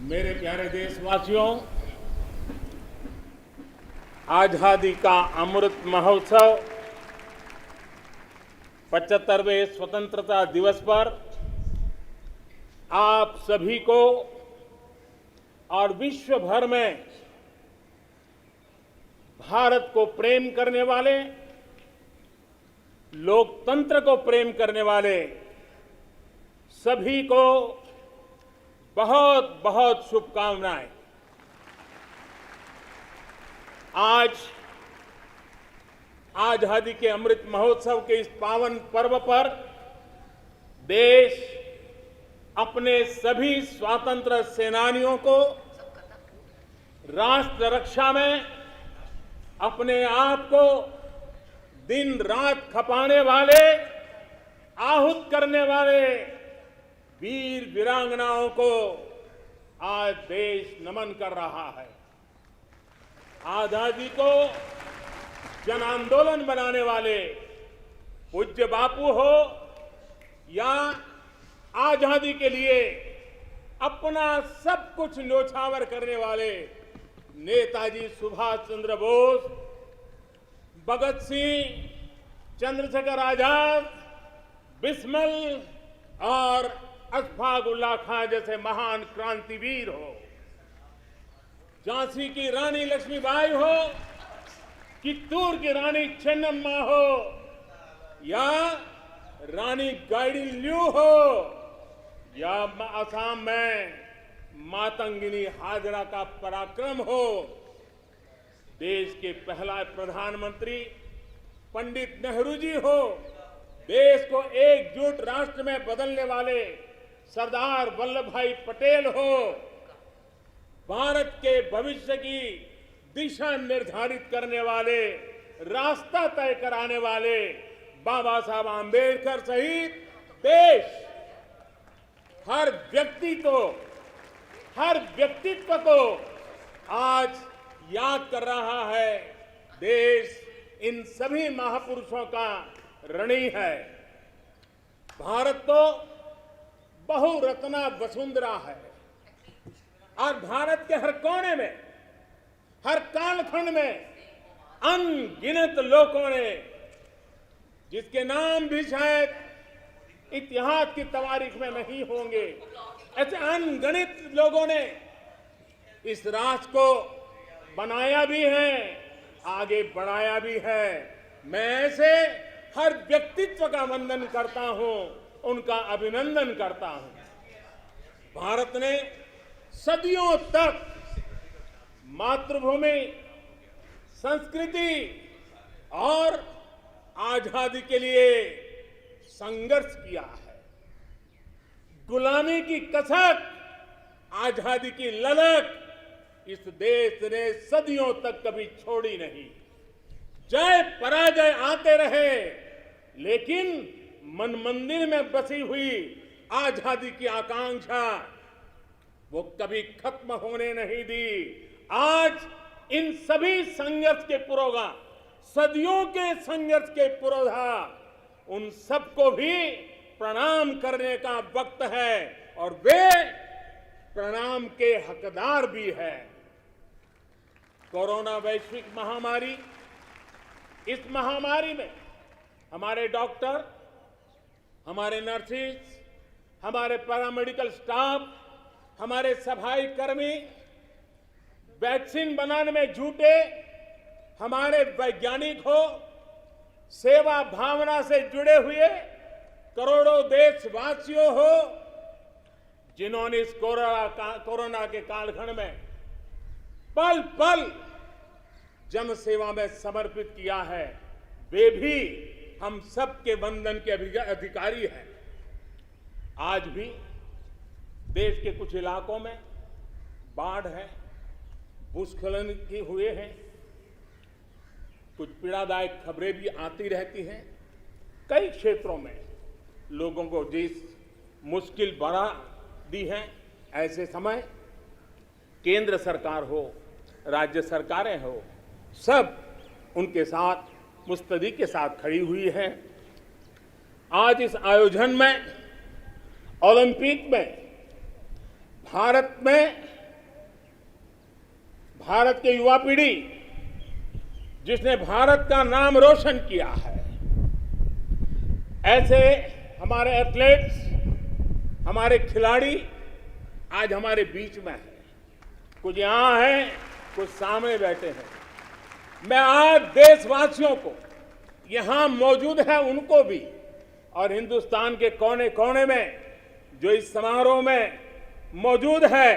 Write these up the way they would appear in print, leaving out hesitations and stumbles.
मेरे प्यारे देशवासियों, आजादी का अमृत महोत्सव 75वें स्वतंत्रता दिवस पर आप सभी को और विश्व भर में भारत को प्रेम करने वाले, लोकतंत्र को प्रेम करने वाले सभी को बहुत बहुत शुभकामनाएं। आज आजादी के अमृत महोत्सव के इस पावन पर्व पर देश अपने सभी स्वतंत्र सेनानियों को राष्ट्र रक्षा में अपने आप को दिन रात खपाने वाले, आहूत करने वाले वीर वीरांगनाओं को आज देश नमन कर रहा है। आजादी को जन आंदोलन बनाने वाले पूज्य बापू हो या आजादी के लिए अपना सब कुछ न्योछावर करने वाले नेताजी सुभाष चंद्र बोस, भगत सिंह, चंद्रशेखर आजाद, बिस्मिल और अशफाक उल्लाह खां जैसे महान क्रांतिवीर हो, झांसी की रानी लक्ष्मीबाई हो, कित्तूर की रानी चेन्नम्मा हो या रानी गाइडिंलियू हो या असम में मातंगिनी हाजरा का पराक्रम हो, देश के पहला प्रधानमंत्री पंडित नेहरू जी हो, देश को एकजुट राष्ट्र में बदलने वाले सरदार वल्लभ भाई पटेल हो, भारत के भविष्य की दिशा निर्धारित करने वाले, रास्ता तय कराने वाले बाबा साहब आंबेडकर सहित देश हर व्यक्तित्व को आज याद कर रहा है। देश इन सभी महापुरुषों का ऋणी है। भारत तो बहुरत्ना वसुंधरा है और भारत के हर कोने में, हर कालखंड में अनगिनत लोगों ने, जिसके नाम भी शायद इतिहास की तवारीख में नहीं होंगे, ऐसे अनगिनत लोगों ने इस राष्ट्र को बनाया भी है, आगे बढ़ाया भी है। मैं ऐसे हर व्यक्तित्व का वंदन करता हूं, उनका अभिनंदन करता हूं। भारत ने सदियों तक मातृभूमि, संस्कृति और आजादी के लिए संघर्ष किया है। गुलामी की कसक, आजादी की ललक इस देश ने सदियों तक कभी छोड़ी नहीं। जय पराजय आते रहे, लेकिन मन मंदिर में बसी हुई आजादी की आकांक्षा वो कभी खत्म होने नहीं दी। आज इन सभी संघर्ष के पुरोधा, सदियों के संघर्ष के पुरोधा, उन सबको भी प्रणाम करने का वक्त है और वे प्रणाम के हकदार भी है। कोरोना वैश्विक महामारी, इस महामारी में हमारे डॉक्टर, हमारे नर्सेस, हमारे पैरामेडिकल स्टाफ, हमारे सफाई कर्मी वैक्सीन बनाने में जुटे, हमारे वैज्ञानिक हो, सेवा भावना से जुड़े हुए करोड़ों देशवासियों हो, जिन्होंने इस कोरोना के कालखंड में पल पल जन सेवा में समर्पित किया है, वे भी हम सबके वंदन के अधिकारी हैं। आज भी देश के कुछ इलाकों में बाढ़ है, भूस्खलन की हुए हैं, कुछ पीड़ादायक खबरें भी आती रहती हैं। कई क्षेत्रों में लोगों को जिस मुश्किल बढ़ा दी है, ऐसे समय केंद्र सरकार हो, राज्य सरकारें हो, सब उनके साथ मुस्तैदी के साथ खड़ी हुई है। आज इस आयोजन में, ओलंपिक में भारत में भारत की युवा पीढ़ी जिसने भारत का नाम रोशन किया है, ऐसे हमारे एथलीट्स, हमारे खिलाड़ी आज हमारे बीच में हैं। कुछ यहां हैं, कुछ सामने बैठे हैं। मैं आज देशवासियों को, यहां मौजूद है उनको भी, और हिंदुस्तान के कोने कोने में जो इस समारोह में मौजूद है,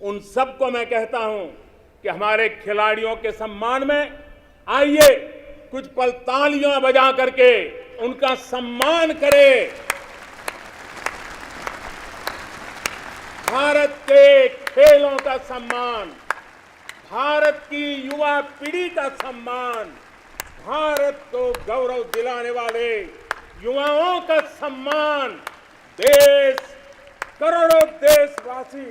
उन सबको मैं कहता हूं कि हमारे खिलाड़ियों के सम्मान में आइए कुछ पल तालियां बजा करके उनका सम्मान करें। भारत के खेलों का सम्मान, भारत की युवा पीढ़ी का सम्मान, भारत को गौरव दिलाने वाले युवाओं का सम्मान, देश, करोड़ों देशवासी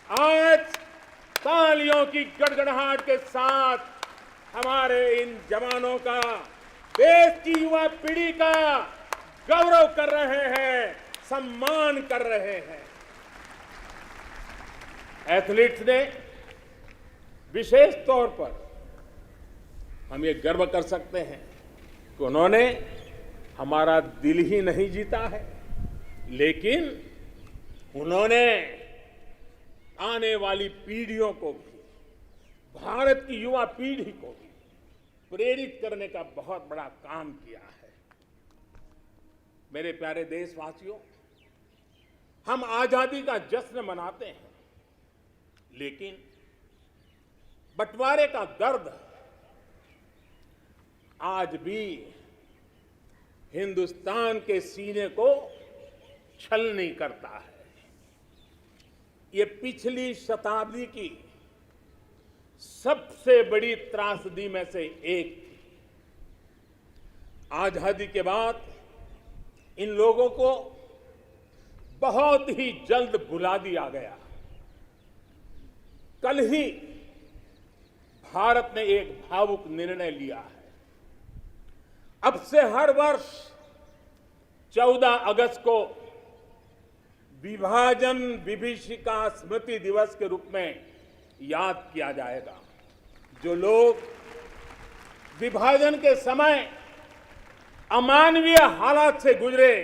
आज तालियों की गड़गड़ाहट के साथ हमारे इन जवानों का, देश की युवा पीढ़ी का गौरव कर रहे हैं, सम्मान कर रहे हैं। एथलीट्स ने विशेष तौर पर हम ये गर्व कर सकते हैं कि उन्होंने हमारा दिल ही नहीं जीता है, लेकिन उन्होंने आने वाली पीढ़ियों को भी, भारत की युवा पीढ़ी को भी प्रेरित करने का बहुत बड़ा काम किया है। मेरे प्यारे देशवासियों, हम आजादी का जश्न मनाते हैं, लेकिन बंटवारे का दर्द आज भी हिंदुस्तान के सीने को छलनी करता है। ये पिछली शताब्दी की सबसे बड़ी त्रासदी में से एक थी। आजादी के बाद इन लोगों को बहुत ही जल्द भुला दिया गया। कल ही भारत ने एक भावुक निर्णय लिया है। अब से हर वर्ष 14 अगस्त को विभाजन विभीषिका स्मृति दिवस के रूप में याद किया जाएगा। जो लोग विभाजन के समय अमानवीय हालात से गुजरे,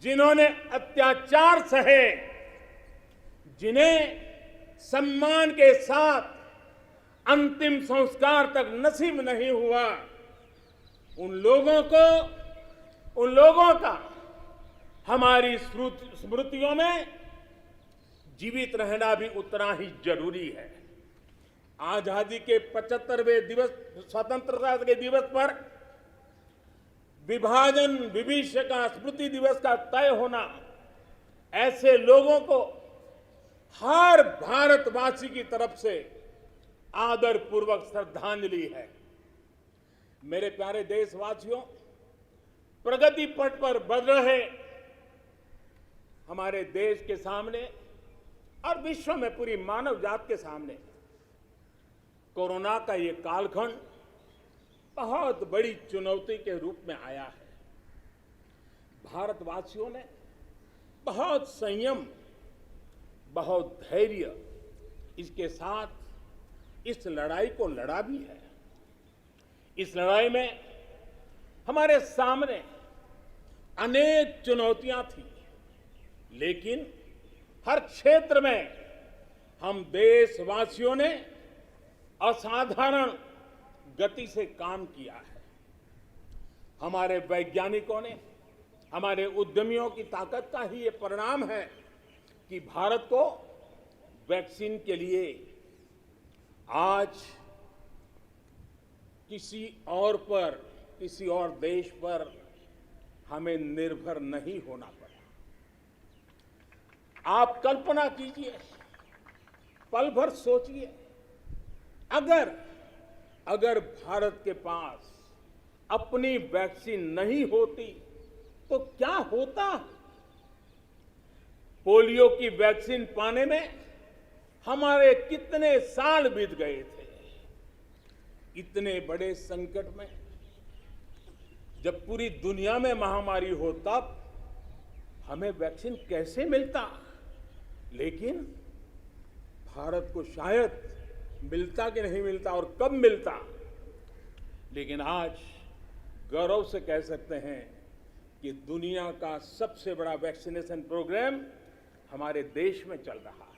जिन्होंने अत्याचार सहे, जिन्हें सम्मान के साथ अंतिम संस्कार तक नसीब नहीं हुआ, उन लोगों का हमारी स्मृतियों में जीवित रहना भी उतना ही जरूरी है। आजादी के 75वें दिवस, स्वतंत्रता के दिवस पर विभाजन विभीषिका स्मृति दिवस का तय होना ऐसे लोगों को हर भारतवासी की तरफ से आदरपूर्वक श्रद्धांजलि है। मेरे प्यारे देशवासियों, प्रगति पथ पर बढ़ रहे हमारे देश के सामने और विश्व में पूरी मानव जात के सामने कोरोना का ये कालखंड बहुत बड़ी चुनौती के रूप में आया है। भारतवासियों ने बहुत संयम, बहुत धैर्य इसके साथ इस लड़ाई को लड़ा भी है। इस लड़ाई में हमारे सामने अनेक चुनौतियां थी, लेकिन हर क्षेत्र में हम देशवासियों ने असाधारण गति से काम किया है। हमारे वैज्ञानिकों ने, हमारे उद्यमियों की ताकत का ही ये परिणाम है कि भारत को वैक्सीन के लिए आज किसी और देश पर हमें निर्भर नहीं होना पड़ा। आप कल्पना कीजिए, पल भर सोचिए, अगर भारत के पास अपनी वैक्सीन नहीं होती तो क्या होता। पोलियो की वैक्सीन पाने में हमारे कितने साल बीत गए थे। इतने बड़े संकट में जब पूरी दुनिया में महामारी हो, तब हमें वैक्सीन कैसे मिलता, लेकिन भारत को शायद मिलता कि नहीं मिलता और कब मिलता, लेकिन आज गौरव से कह सकते हैं कि दुनिया का सबसे बड़ा वैक्सीनेशन प्रोग्राम हमारे देश में चल रहा है।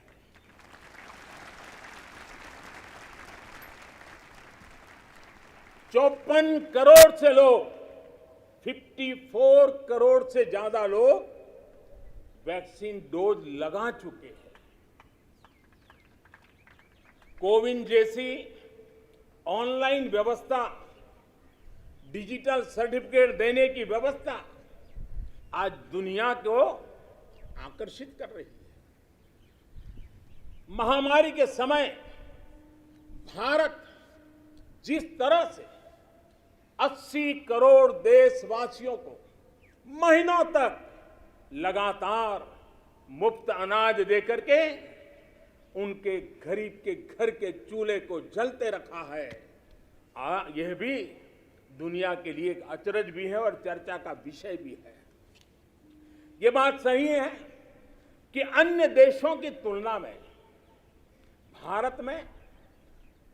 54 करोड़ से लोग, 54 करोड़ से ज्यादा लोग वैक्सीन डोज लगा चुके हैं। कोविन जैसी ऑनलाइन व्यवस्था, डिजिटल सर्टिफिकेट देने की व्यवस्था आज दुनिया को आकर्षित कर रही है। महामारी के समय भारत जिस तरह से 80 करोड़ देशवासियों को महीनों तक लगातार मुफ्त अनाज देकर के उनके गरीब के घर के चूल्हे को जलते रखा है, यह भी दुनिया के लिए एक अचरज भी है और चर्चा का विषय भी है। ये बात सही है कि अन्य देशों की तुलना में भारत में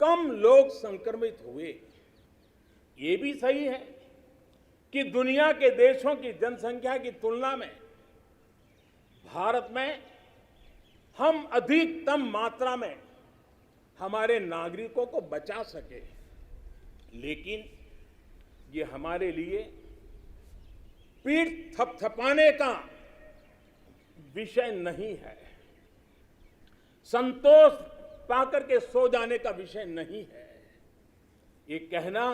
कम लोग संक्रमित हुए। ये भी सही है कि दुनिया के देशों की जनसंख्या की तुलना में भारत में हम अधिकतम मात्रा में हमारे नागरिकों को बचा सके, लेकिन ये हमारे लिए पीठ थपथपाने का विषय नहीं है, संतोष पाकर के सो जाने का विषय नहीं है। ये कहना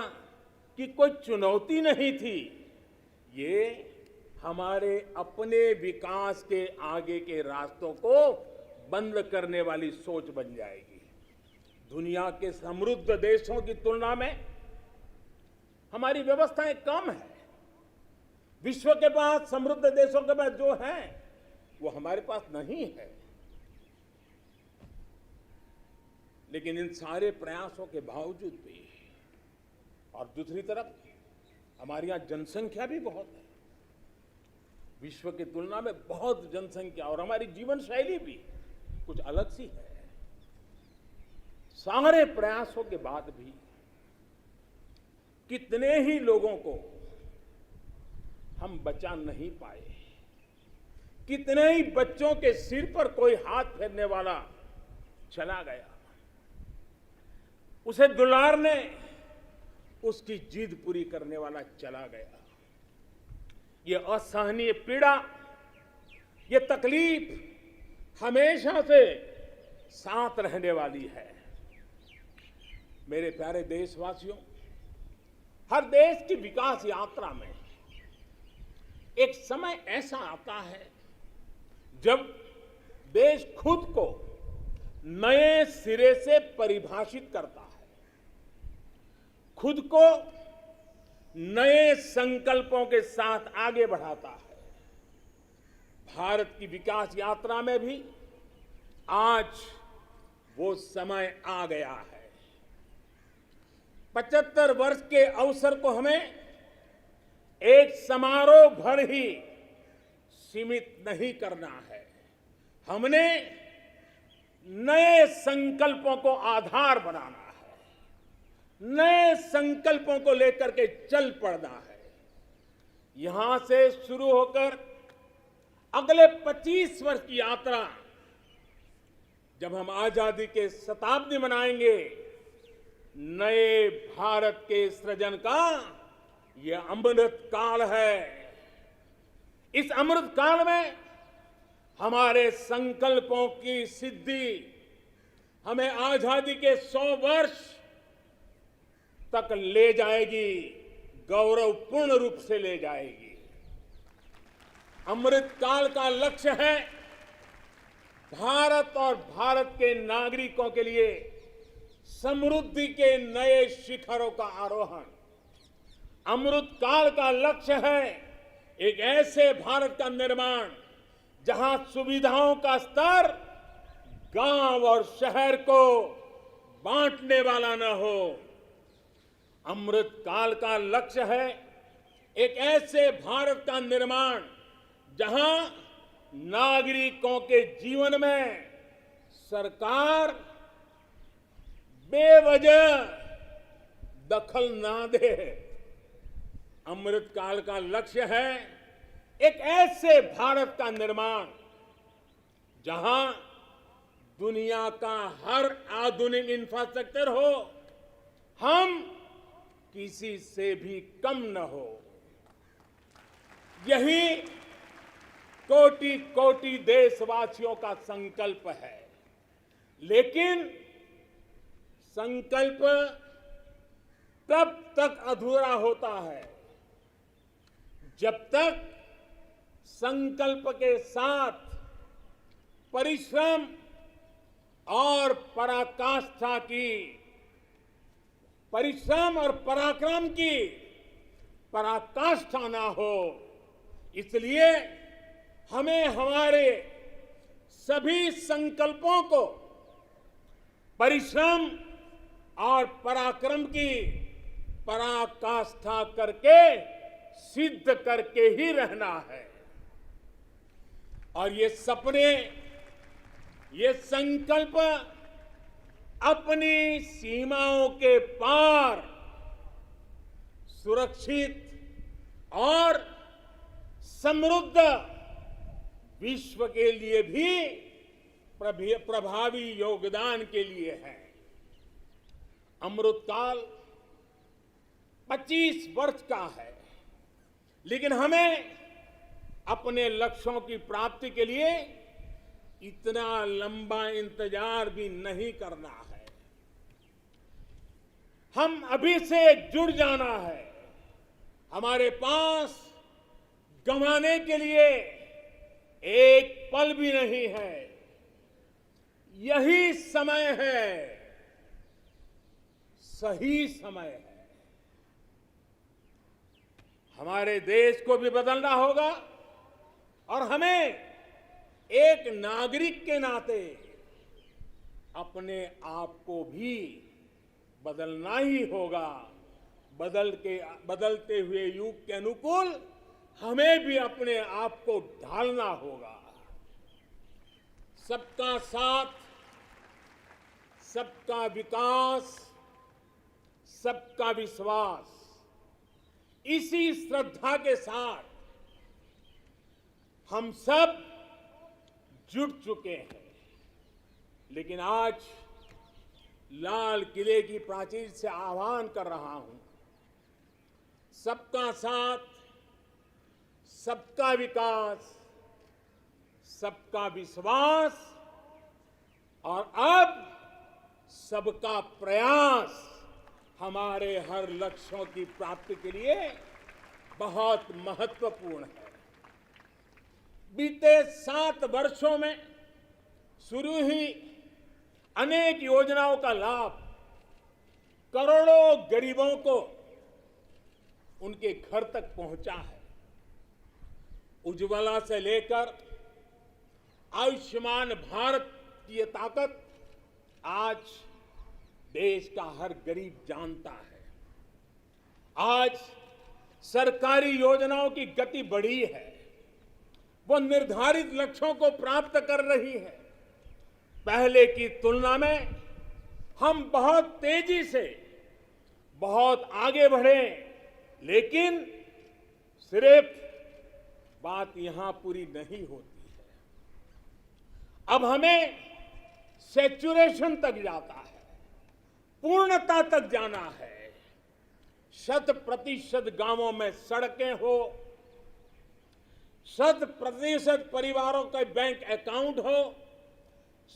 कि कोई चुनौती नहीं थी, ये हमारे अपने विकास के आगे के रास्तों को बंद करने वाली सोच बन जाएगी। दुनिया के समृद्ध देशों की तुलना में हमारी व्यवस्थाएं कम है। विश्व के पास, समृद्ध देशों के पास जो है वो हमारे पास नहीं है। लेकिन इन सारे प्रयासों के बावजूद भी, और दूसरी तरफ हमारे यहां जनसंख्या भी बहुत है, विश्व की तुलना में बहुत जनसंख्या, और हमारी जीवन शैली भी कुछ अलग सी है। सारे प्रयासों के बाद भी कितने ही लोगों को हम बचा नहीं पाए, कितने ही बच्चों के सिर पर कोई हाथ फेरने वाला चला गया, उसे दुलारने, उसकी जिद पूरी करने वाला चला गया। ये असहनीय पीड़ा, ये तकलीफ हमेशा से साथ रहने वाली है। मेरे प्यारे देशवासियों, हर देश की विकास यात्रा में एक समय ऐसा आता है जब देश खुद को नए सिरे से परिभाषित करता है, खुद को नए संकल्पों के साथ आगे बढ़ाता है। भारत की विकास यात्रा में भी आज वो समय आ गया है। 75 वर्ष के अवसर को हमें एक समारोह भर ही सीमित नहीं करना है। हमने नए संकल्पों को आधार बनाना है, नए संकल्पों को लेकर के चल पड़ना है। यहां से शुरू होकर अगले 25 वर्ष की यात्रा, जब हम आजादी के शताब्दी मनाएंगे, नए भारत के सृजन का यह अमृत काल है। इस अमृत काल में हमारे संकल्पों की सिद्धि हमें आजादी के 100 वर्ष तक ले जाएगी, गौरवपूर्ण रूप से ले जाएगी। अमृत काल का लक्ष्य है भारत और भारत के नागरिकों के लिए समृद्धि के नए शिखरों का आरोहण। अमृत काल का लक्ष्य है एक ऐसे भारत का निर्माण जहां सुविधाओं का स्तर गांव और शहर को बांटने वाला न हो। अमृत काल का लक्ष्य है एक ऐसे भारत का निर्माण जहां नागरिकों के जीवन में सरकार बेवजह दखल ना दे। अमृतकाल का लक्ष्य है एक ऐसे भारत का निर्माण जहां दुनिया का हर आधुनिक इंफ्रास्ट्रक्चर हो, हम किसी से भी कम न हो। यही कोटि कोटि देशवासियों का संकल्प है। लेकिन संकल्प तब तक अधूरा होता है जब तक संकल्प के साथ परिश्रम और पराकाष्ठा की, परिश्रम और पराक्रम की पराकाष्ठा ना हो। इसलिए हमें हमारे सभी संकल्पों को परिश्रम और पराक्रम की पराकाष्ठा करके सिद्ध करके ही रहना है। और ये सपने, ये संकल्प अपनी सीमाओं के पार सुरक्षित और समृद्ध विश्व के लिए भी प्रभावी योगदान के लिए है। अमृतकाल 25 वर्ष का है, लेकिन हमें अपने लक्ष्यों की प्राप्ति के लिए इतना लंबा इंतजार भी नहीं करना है। हम अभी से जुड़ जाना है। हमारे पास गंवाने के लिए एक पल भी नहीं है। यही समय है, सही समय है। हमारे देश को भी बदलना होगा और हमें एक नागरिक के नाते अपने आप को भी बदलना ही होगा। बदलते हुए युग के अनुकूल हमें भी अपने आप को ढालना होगा। सबका साथ, सबका विकास, सबका विश्वास, इसी श्रद्धा के साथ हम सब जुट चुके हैं। लेकिन आज लाल किले की प्राचीर से आह्वान कर रहा हूं, सबका साथ, सबका विकास, सबका विश्वास और अब सबका प्रयास हमारे हर लक्ष्यों की प्राप्ति के लिए बहुत महत्वपूर्ण है। बीते 7 वर्षों में शुरू हुई अनेक योजनाओं का लाभ करोड़ों गरीबों को उनके घर तक पहुंचा है। उज्ज्वला से लेकर आयुष्मान भारत की ये ताकत आज देश का हर गरीब जानता है। आज सरकारी योजनाओं की गति बढ़ी है, वो निर्धारित लक्ष्यों को प्राप्त कर रही है। पहले की तुलना में हम बहुत तेजी से बहुत आगे बढ़े, लेकिन सिर्फ बात यहां पूरी नहीं होती है। अब हमें सैचुरेशन तक जाता है, पूर्णता तक जाना है। 100% गांवों में सड़कें हो, 100% परिवारों के बैंक अकाउंट हो,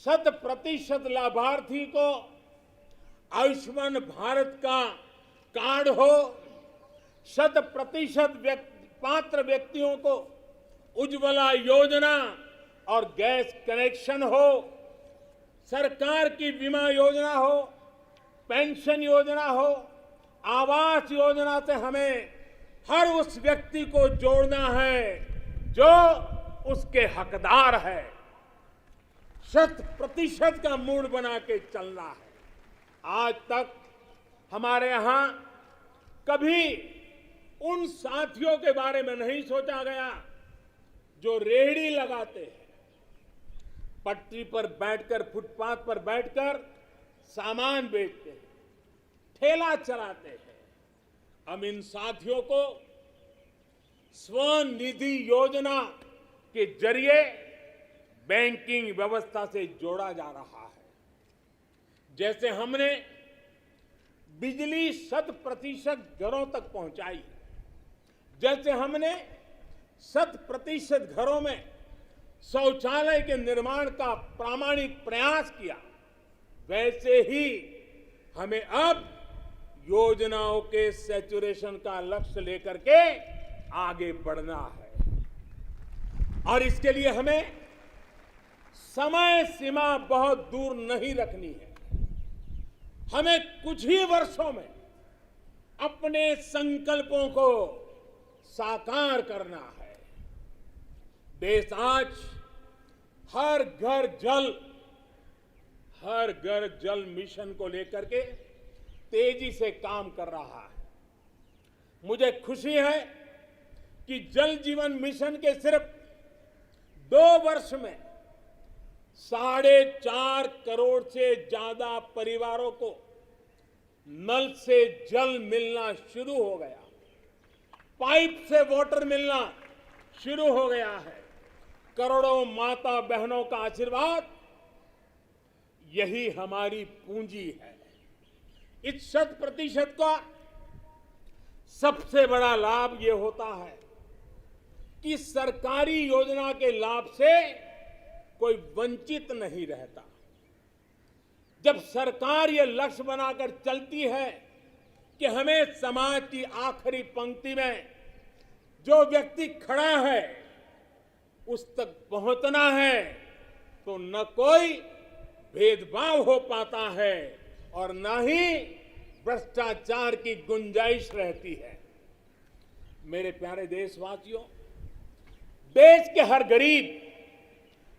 100% लाभार्थी को आयुष्मान भारत का कार्ड हो, 100% पात्र व्यक्तियों को उज्ज्वला योजना और गैस कनेक्शन हो, सरकार की बीमा योजना हो, पेंशन योजना हो, आवास योजना से हमें हर उस व्यक्ति को जोड़ना है जो उसके हकदार है। 100% का मूड बना के चलना है। आज तक हमारे यहां कभी उन साथियों के बारे में नहीं सोचा गया जो रेहड़ी लगाते हैं, पटरी पर बैठकर, फुटपाथ पर बैठकर सामान बेचते हैं, ठेला चलाते हैं, हम इन साथियों को स्वनिधि योजना के जरिए बैंकिंग व्यवस्था से जोड़ा जा रहा है। जैसे हमने बिजली 100% घरों तक पहुंचाई, जैसे हमने 100% घरों में शौचालय के निर्माण का प्रामाणिक प्रयास किया, वैसे ही हमें अब योजनाओं के सैचुरेशन का लक्ष्य लेकर के आगे बढ़ना है। और इसके लिए हमें समय सीमा बहुत दूर नहीं रखनी है। हमें कुछ ही वर्षों में अपने संकल्पों को साकार करना है। देश आज हर घर जल मिशन को लेकर के तेजी से काम कर रहा है। मुझे खुशी है कि जल जीवन मिशन के सिर्फ 2 वर्ष में 4.5 करोड़ से ज्यादा परिवारों को नल से जल मिलना शुरू हो गया, पाइप से वाटर मिलना शुरू हो गया है। करोड़ों माता बहनों का आशीर्वाद, यही हमारी पूंजी है। इस 100% का सबसे बड़ा लाभ ये होता है कि सरकारी योजना के लाभ से कोई वंचित नहीं रहता। जब सरकार ये लक्ष्य बनाकर चलती है कि हमें समाज की आखिरी पंक्ति में जो व्यक्ति खड़ा है उस तक पहुंचना है, तो न कोई भेदभाव हो पाता है और न ही भ्रष्टाचार की गुंजाइश रहती है। मेरे प्यारे देशवासियों, देश के हर गरीब,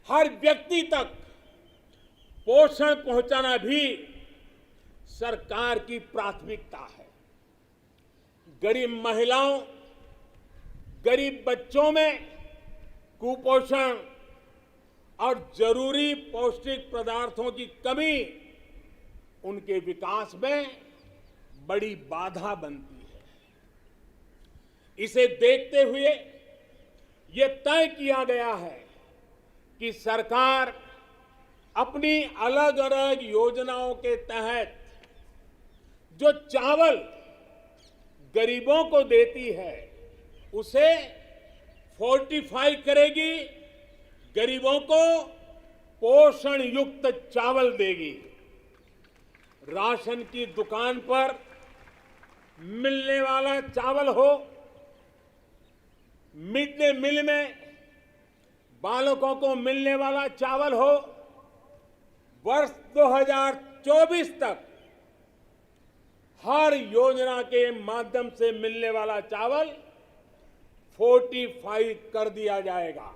हर व्यक्ति तक पोषण पहुंचाना भी सरकार की प्राथमिकता है। गरीब महिलाओं, गरीब बच्चों में कुपोषण और जरूरी पौष्टिक पदार्थों की कमी उनके विकास में बड़ी बाधा बनती है। इसे देखते हुए ये तय किया गया है कि सरकार अपनी अलग अलग योजनाओं के तहत जो चावल गरीबों को देती है उसे फोर्टिफाई करेगी, गरीबों को पोषण युक्त चावल देगी। राशन की दुकान पर मिलने वाला चावल हो, मिड डे मील में बालकों को मिलने वाला चावल हो, वर्ष 2024 तक हर योजना के माध्यम से मिलने वाला चावल फोर्टिफाई कर दिया जाएगा।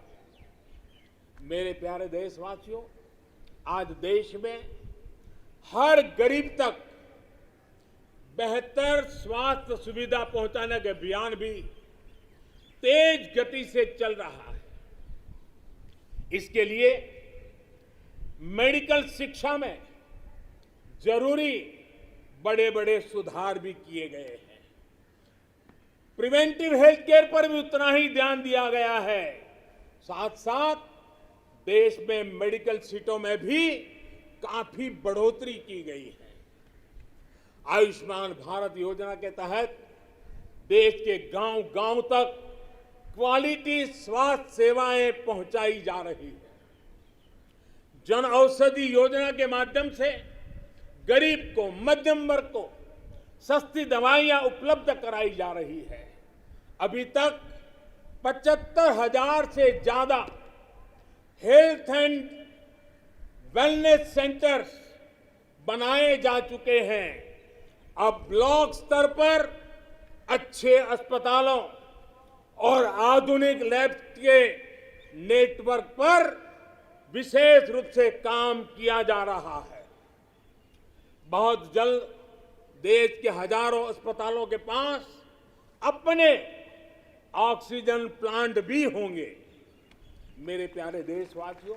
मेरे प्यारे देशवासियों, आज देश में हर गरीब तक बेहतर स्वास्थ्य सुविधा पहुंचाने का अभियान भी तेज गति से चल रहा है। इसके लिए मेडिकल शिक्षा में जरूरी बड़े बड़े सुधार भी किए गए हैं। प्रिवेंटिव हेल्थ केयर पर भी उतना ही ध्यान दिया गया है। साथ साथ देश में मेडिकल सीटों में भी काफी बढ़ोतरी की गई है। आयुष्मान भारत योजना के तहत देश के गांव-गांव तक क्वालिटी स्वास्थ्य सेवाएं पहुंचाई जा रही है। जन औषधि योजना के माध्यम से गरीब को, मध्यम वर्ग को सस्ती दवाइयां उपलब्ध कराई जा रही है। अभी तक 75,000 से ज्यादा हेल्थ एंड वेलनेस सेंटर्स बनाए जा चुके हैं। अब ब्लॉक स्तर पर अच्छे अस्पतालों और आधुनिक लैब के नेटवर्क पर विशेष रूप से काम किया जा रहा है। बहुत जल्द देश के हजारों अस्पतालों के पास अपने ऑक्सीजन प्लांट भी होंगे। मेरे प्यारे देशवासियों,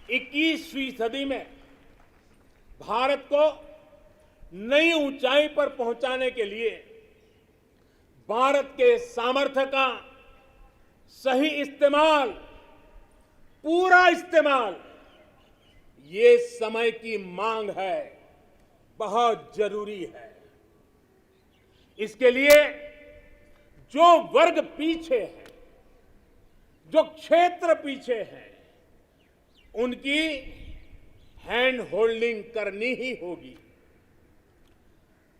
21वीं सदी में भारत को नई ऊंचाई पर पहुंचाने के लिए भारत के सामर्थ्य का सही इस्तेमाल, पूरा इस्तेमाल, ये समय की मांग है, बहुत जरूरी है। इसके लिए जो वर्ग पीछे है, जो क्षेत्र पीछे है, उनकी हैंड होल्डिंग करनी ही होगी।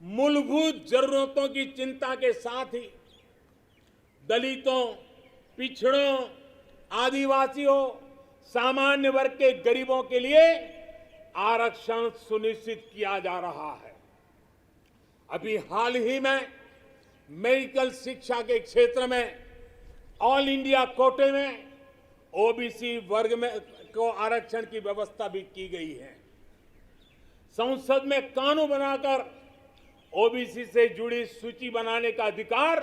मूलभूत जरूरतों की चिंता के साथ ही दलितों, पिछड़ों, आदिवासियों, सामान्य वर्ग के गरीबों के लिए आरक्षण सुनिश्चित किया जा रहा है। अभी हाल ही में मेडिकल शिक्षा के क्षेत्र में ऑल इंडिया कोटे में ओबीसी वर्ग में को आरक्षण की व्यवस्था भी की गई है। संसद में कानून बनाकर ओबीसी से जुड़ी सूची बनाने का अधिकार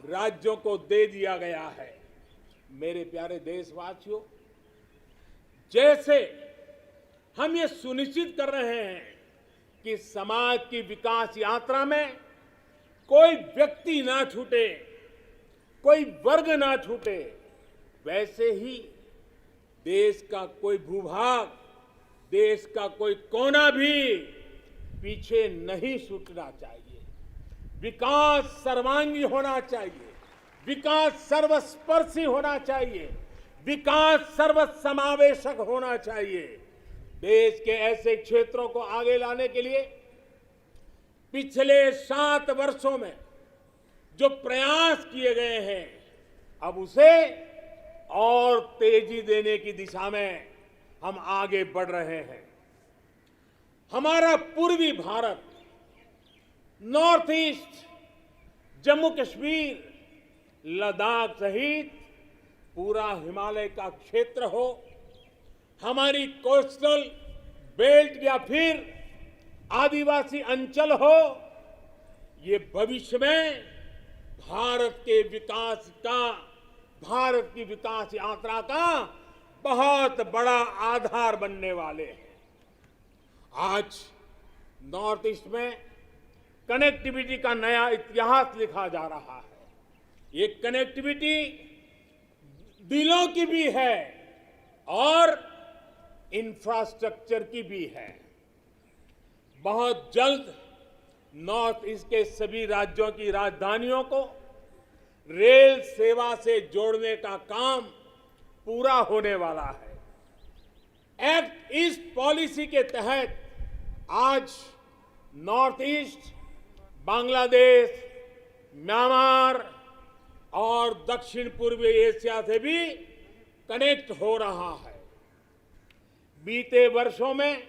राज्यों को दे दिया गया है। मेरे प्यारे देशवासियों, जैसे हम ये सुनिश्चित कर रहे हैं कि समाज की विकास यात्रा में कोई व्यक्ति ना छूटे, कोई वर्ग ना छूटे, वैसे ही देश का कोई भूभाग, देश का कोई कोना भी पीछे नहीं छूटना चाहिए। विकास सर्वांगी होना चाहिए, विकास सर्वस्पर्शी होना चाहिए, विकास सर्वसमावेशक होना चाहिए। देश के ऐसे क्षेत्रों को आगे लाने के लिए पिछले 7 वर्षों में जो प्रयास किए गए हैं, अब उसे और तेजी देने की दिशा में हम आगे बढ़ रहे हैं। हमारा पूर्वी भारत, नॉर्थ ईस्ट, जम्मू कश्मीर, लद्दाख सहित पूरा हिमालय का क्षेत्र हो, हमारी कोस्टल बेल्ट या फिर आदिवासी अंचल हो, ये भविष्य में भारत के विकास का, भारत की विकास यात्रा का बहुत बड़ा आधार बनने वाले हैं। आज नॉर्थ ईस्ट में कनेक्टिविटी का नया इतिहास लिखा जा रहा है। ये कनेक्टिविटी दिलों की भी है और इंफ्रास्ट्रक्चर की भी है। बहुत जल्द नॉर्थ ईस्ट के सभी राज्यों की राजधानियों को रेल सेवा से जोड़ने का काम पूरा होने वाला है। एक्ट ईस्ट पॉलिसी के तहत आज नॉर्थ ईस्ट बांग्लादेश, म्यांमार और दक्षिण पूर्वी एशिया से भी कनेक्ट हो रहा है। बीते वर्षों में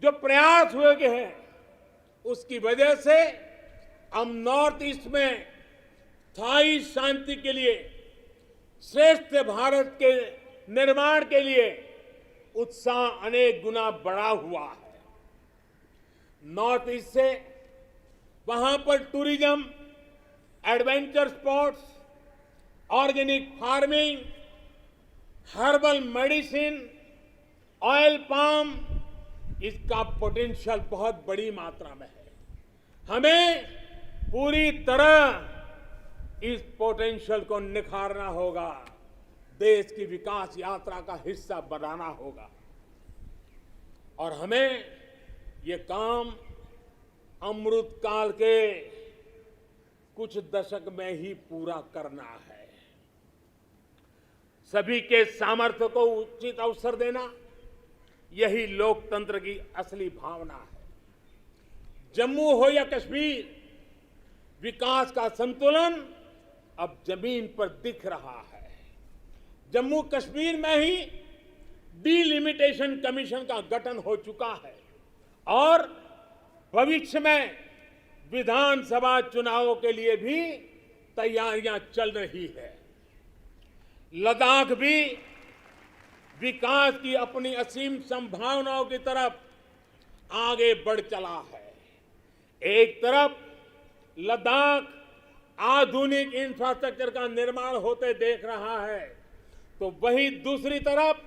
जो प्रयास हुए हैं, उसकी वजह से हम नॉर्थ ईस्ट में स्थायी शांति के लिए, श्रेष्ठ भारत के निर्माण के लिए उत्साह अनेक गुना बढ़ा हुआ है। नॉर्थ ईस्ट से वहां पर tourism, adventure sports, organic farming, herbal medicine, oil palm, इसका पोटेंशियल बहुत बड़ी मात्रा में है। हमें पूरी तरह इस पोटेंशियल को निखारना होगा, देश की विकास यात्रा का हिस्सा बनाना होगा और हमें ये काम अमृत काल के कुछ दशक में ही पूरा करना है। सभी के सामर्थ्य को उचित अवसर देना, यही लोकतंत्र की असली भावना है। जम्मू हो या कश्मीर, विकास का संतुलन अब जमीन पर दिख रहा है। जम्मू कश्मीर में ही डिलिमिटेशन कमीशन का गठन हो चुका है और भविष्य में विधानसभा चुनावों के लिए भी तैयारियां चल रही है। लद्दाख भी विकास की अपनी असीम संभावनाओं की तरफ आगे बढ़ चला है। एक तरफ लद्दाख आधुनिक इंफ्रास्ट्रक्चर का निर्माण होते देख रहा है तो वहीं दूसरी तरफ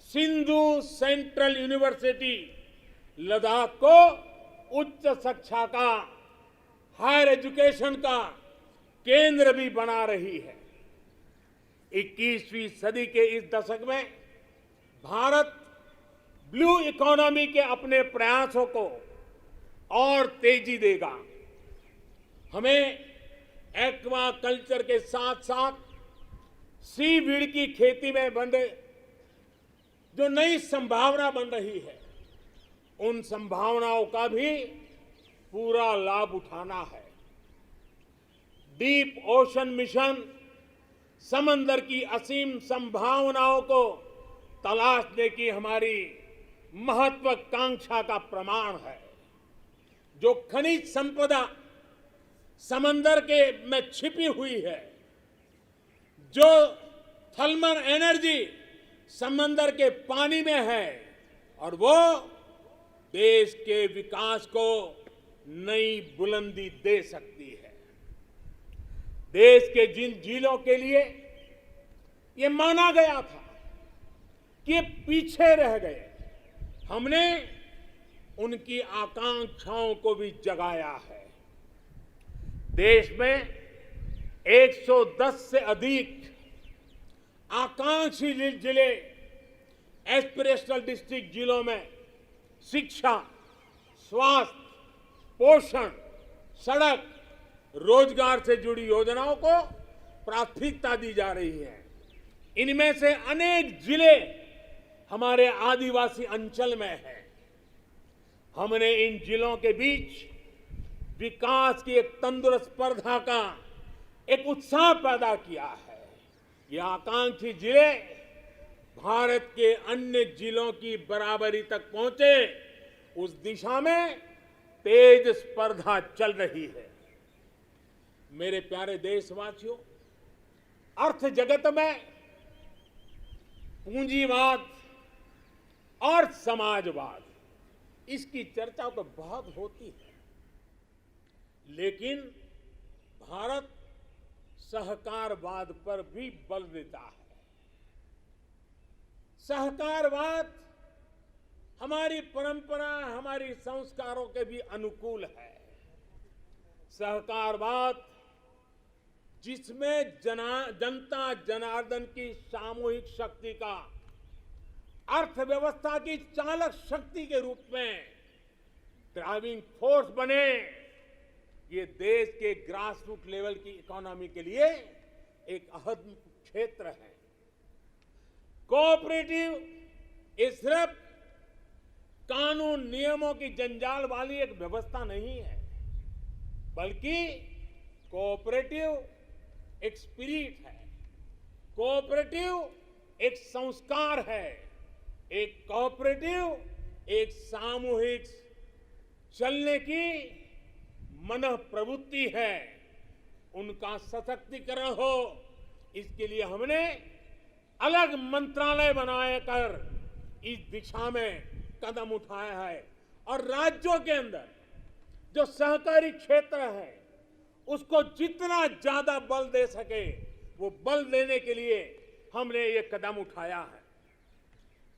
सिंधु सेंट्रल यूनिवर्सिटी लद्दाख को उच्च शिक्षा का, हायर एजुकेशन का केंद्र भी बना रही है। 21वीं सदी के इस दशक में भारत ब्लू इकोनॉमी के अपने प्रयासों को और तेजी देगा। हमें एक्वा कल्चर के साथ साथ सीवीड की खेती में जो नई संभावना बन रही है, उन संभावनाओं का भी पूरा लाभ उठाना है। डीप ओशन मिशन समंदर की असीम संभावनाओं को तलाशने की हमारी महत्वाकांक्षा का प्रमाण है। जो खनिज संपदा समंदर के में छिपी हुई है, जो थर्मल एनर्जी समंदर के पानी में है, और वो देश के विकास को नई बुलंदी दे सकती है। देश के जिन जिलों के लिए ये माना गया था कि ये पीछे रह गए, हमने उनकी आकांक्षाओं को भी जगाया है। देश में 110 से अधिक आकांक्षी जिले, एस्पिरेशनल डिस्ट्रिक्ट जिलों में शिक्षा, स्वास्थ्य, पोषण, सड़क, रोजगार से जुड़ी योजनाओं को प्राथमिकता दी जा रही है। इनमें से अनेक जिले हमारे आदिवासी अंचल में हैं। हमने इन जिलों के बीच विकास की एक तंदुरुस्त स्पर्धा का एक उत्साह पैदा किया है। ये आकांक्षी जिले भारत के अन्य जिलों की बराबरी तक पहुंचे, उस दिशा में तेज स्पर्धा चल रही है। मेरे प्यारे देशवासियों, अर्थ जगत में पूंजीवाद और समाजवाद, इसकी चर्चा तो बहुत होती है, लेकिन भारत सहकारवाद पर भी बल देता है। सहकारवाद हमारी परंपरा, हमारी संस्कारों के भी अनुकूल है। सहकारवाद जिसमें जनता जनार्दन की सामूहिक शक्ति का अर्थव्यवस्था की चालक शक्ति के रूप में ड्राइविंग फोर्स बने, ये देश के ग्रास रूट लेवल की इकोनॉमी के लिए एक अहम क्षेत्र है। कोऑपरेटिव ये सिर्फ कानून नियमों की जंजाल वाली एक व्यवस्था नहीं है, बल्कि कोऑपरेटिव एक स्पिरिट है, कोऑपरेटिव एक संस्कार है, एक कोऑपरेटिव एक सामूहिक चलने की मन प्रवृत्ति है। उनका सशक्तिकरण हो, इसके लिए हमने अलग मंत्रालय बनाकर इस दिशा में कदम उठाया है। और राज्यों के अंदर जो सहकारी क्षेत्र है, उसको जितना ज्यादा बल दे सके, वो बल देने के लिए हमने ये कदम उठाया है।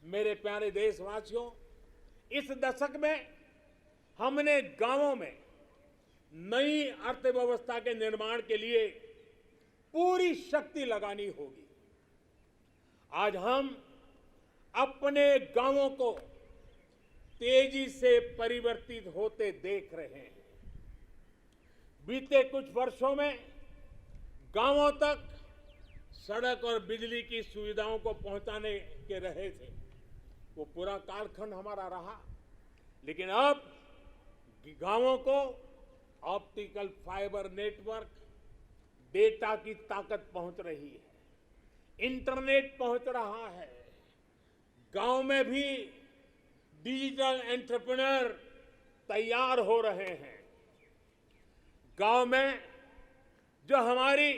मेरे प्यारे देशवासियों, इस दशक में हमने गांवों में नई अर्थव्यवस्था के निर्माण के लिए पूरी शक्ति लगानी होगी। आज हम अपने गांवों को तेजी से परिवर्तित होते देख रहे हैं। बीते कुछ वर्षों में गांवों तक सड़क और बिजली की सुविधाओं को पहुंचाने के रहे थे, वो पूरा कालखंड हमारा रहा। लेकिन अब गांवों को ऑप्टिकल फाइबर नेटवर्क, डेटा की ताकत पहुंच रही है, इंटरनेट पहुंच रहा है। गांव में भी डिजिटल एंटरप्रेन्योर तैयार हो रहे हैं। गांव में जो हमारी